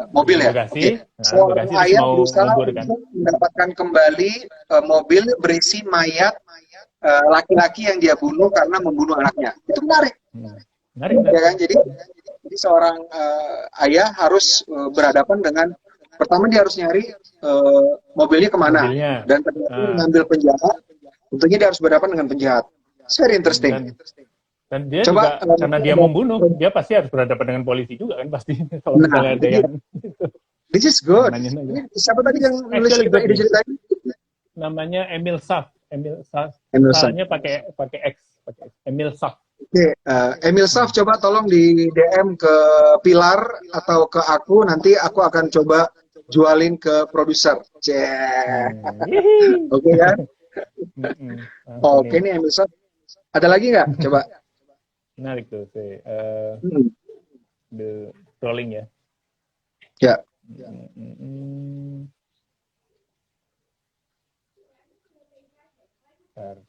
mobil ya. Bagasi. Seorang ayah berusaha untuk mendapatkan kembali mobil berisi mayat laki-laki yang dia bunuh karena membunuh anaknya. Itu menarik. Menarik. Ya kan? Jadi seorang ayah harus berhadapan dengan, pertama dia harus nyari mobilnya kemana, dan ternyata mengambil penjahat. Tentunya dia harus berhadapan dengan penjahat. Very interesting. Dan dia coba, juga karena dia membunuh, dia pasti harus berhadapan dengan polisi juga kan pasti. Kalau misalnya ada yang this is good. Ini siapa tadi yang nulis ide cerita ini? Namanya Emil Saf. Safnya pakai X. Emil Saf. Oke, Emil Saf, coba tolong di DM ke Pilar atau ke aku, nanti aku akan coba jualin ke produser. Oke kan? Oke, ini Emil Saf. Ada lagi nggak? Coba. Menarik tuh, the trolling ya. Ya.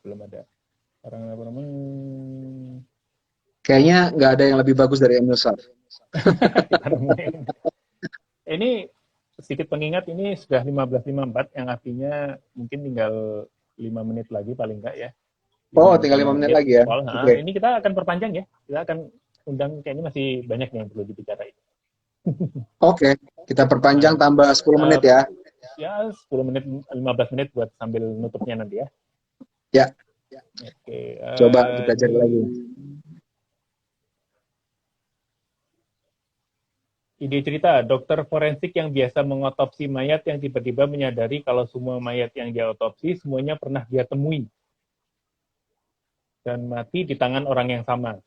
Belum ada. Orang apa namanya? Kayaknya nggak ada yang lebih bagus dari Emil Saf. Ini sedikit pengingat, ini sudah 15.54 yang artinya mungkin tinggal 5 menit lagi paling enggak ya. Oh, tinggal 5 menit lagi ya. Nah, Oke. ini kita akan perpanjang ya. Kita akan undang, kayaknya masih banyak yang perlu dibicarain. Oke, kita perpanjang Nah, tambah 10 menit ya. Ya 10 menit, 15 menit buat sambil nutupnya nanti ya. Ya, Oke, coba kita cari ini lagi. ide cerita, dokter forensik yang biasa mengotopsi mayat yang tiba-tiba menyadari kalau semua mayat yang dia otopsi semuanya pernah dia temui dan mati di tangan orang yang sama.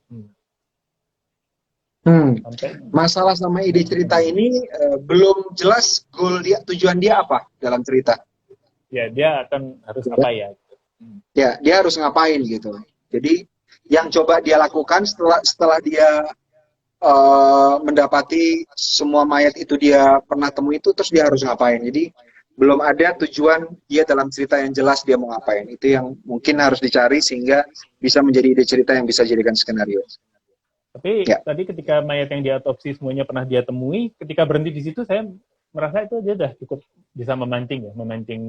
Sampai Masalah sama ide cerita ini belum jelas goal dia, tujuan dia apa dalam cerita. ya dia akan harus apa ya? Ya, dia harus ngapain gitu. Jadi yang coba dia lakukan setelah dia mendapati semua mayat itu dia pernah temui itu, terus dia harus ngapain. Jadi belum ada tujuan dia dalam cerita yang jelas dia mau ngapain. Itu yang mungkin harus dicari sehingga bisa menjadi ide cerita yang bisa dijadikan skenario. Tapi Ya. tadi ketika mayat yang diotopsi semuanya pernah dia temui, ketika berhenti di situ saya merasa itu dia udah cukup bisa memancing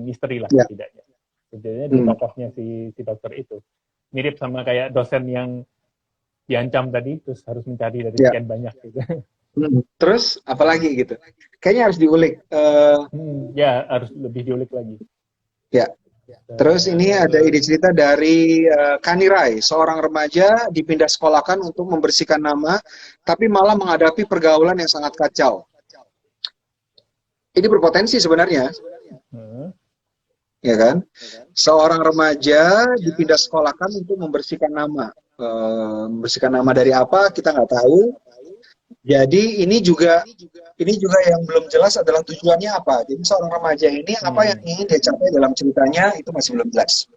misteri lah setidaknya. Setidaknya di tokohnya si dokter itu. Mirip sama kayak dosen yang diancam tadi, terus harus mencari dari sekian banyak gitu. Terus apalagi gitu? Kayaknya harus diulik. Ya harus lebih diulik lagi. Ya. Terus ini ada ide cerita dari Kanirai, seorang remaja dipindah sekolahkan untuk membersihkan nama, tapi malah menghadapi pergaulan yang sangat kacau. Ini berpotensi sebenarnya, ya kan? Seorang remaja dipindah sekolahkan untuk membersihkan nama. Membersihkan nama dari apa kita nggak tahu. Jadi ini juga yang belum jelas adalah tujuannya apa. Jadi seorang remaja ini apa yang ingin dia capai dalam ceritanya itu masih belum jelas.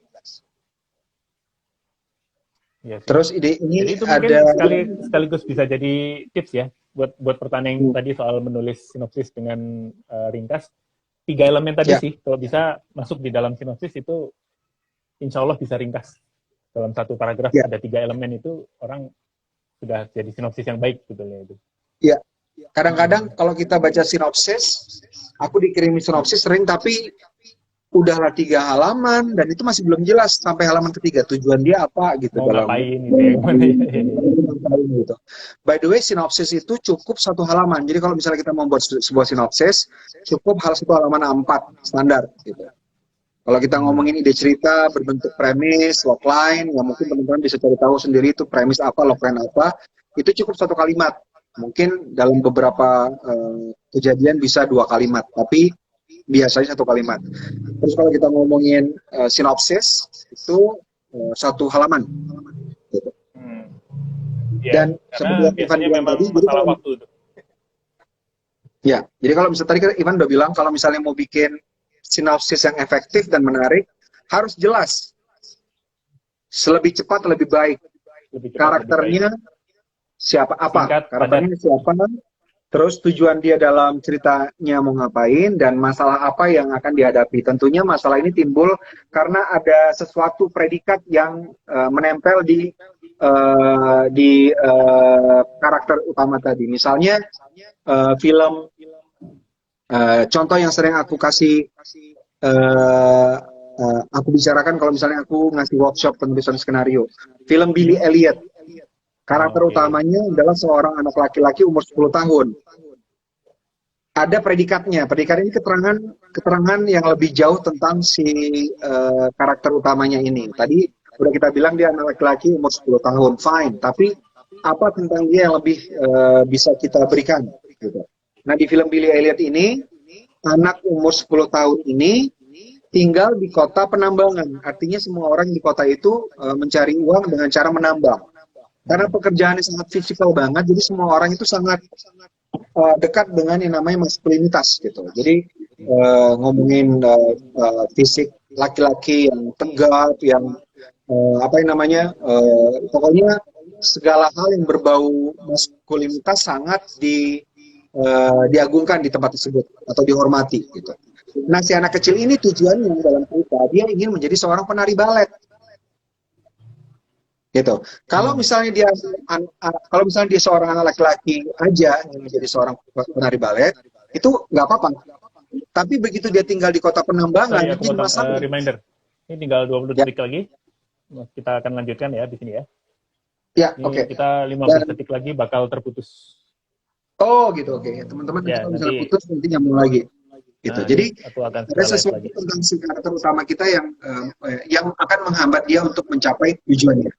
Ya, terus ide ini jadi itu ada sekaligus bisa jadi tips ya buat pertanyaan tadi soal menulis sinopsis dengan ringkas. 3 elemen tadi sih kalau bisa masuk di dalam sinopsis itu insya Allah bisa ringkas dalam satu paragraf. Ada 3 elemen itu orang sudah jadi sinopsis yang baik sebetulnya itu. Ya, kadang-kadang kalau kita baca sinopsis, aku dikirimi sinopsis sering tapi udahlah 3 halaman dan itu masih belum jelas sampai halaman ketiga tujuan dia apa gitu. Mau dalam ngapain gitu. By the way, sinopsis itu cukup 1 halaman. Jadi kalau misalnya kita membuat sebuah sinopsis, cukup 1 halaman A4 standar gitu. Kalau kita ngomongin ide cerita berbentuk premis, logline, ya mungkin teman-teman bisa cari tahu sendiri itu premis apa, logline apa, itu cukup 1 kalimat. Mungkin dalam beberapa kejadian bisa 2 kalimat, tapi biasanya 1 kalimat. Terus kalau kita ngomongin sinopsis itu 1 halaman. Gitu. Dan seperti Ivan bilang tadi, jadi kalau misalnya tadi Ivan udah bilang kalau misalnya mau bikin sinopsis yang efektif dan menarik harus jelas, lebih cepat lebih baik, karakternya siapa apa, karakternya siapa, terus tujuan dia dalam ceritanya mau ngapain dan masalah apa yang akan dihadapi. Tentunya masalah ini timbul karena ada sesuatu predikat yang menempel di karakter utama tadi. Misalnya film contoh yang sering aku kasih aku bicarakan kalau misalnya aku ngasih workshop penulisan skenario, film Billy Elliot. Karakter utamanya adalah seorang anak laki-laki umur 10 tahun. Ada predikatnya. Predikat ini keterangan yang lebih jauh tentang si karakter utamanya ini. Tadi udah kita bilang dia anak laki-laki umur 10 tahun. Fine. Tapi apa tentang dia yang lebih bisa kita berikan? Gitu. Nah, di film Billy Elliot ini, anak umur 10 tahun ini tinggal di kota penambangan. Artinya semua orang di kota itu mencari uang dengan cara menambang. Karena pekerjaannya sangat fisikal banget, jadi semua orang itu sangat dekat dengan yang namanya maskulinitas gitu. Jadi ngomongin fisik laki-laki yang tegap, yang pokoknya segala hal yang berbau maskulinitas sangat diagungkan di tempat tersebut atau dihormati gitu. Nah, si anak kecil ini tujuannya dalam cerita dia ingin menjadi seorang penari balet. Gitu. Kalau misalnya dia seorang anak laki-laki aja yang menjadi seorang penari balet, itu nggak apa-apa. Tapi begitu dia tinggal di kota penambangan, itu masalah. Reminder. Ini tinggal 20 Ya, detik lagi. Nah, kita akan lanjutkan ya di sini ya. ya, Ini oke. kita 15 Dan detik lagi bakal terputus. oh gitu, oke. Teman-teman nanti Ya, kalau misalnya nanti putus nanti nyambung lagi. Gitu. ini Jadi aku akan ada segera live sesuatu lagi. tentang si karakter utama kita yang akan menghambat dia untuk mencapai tujuannya.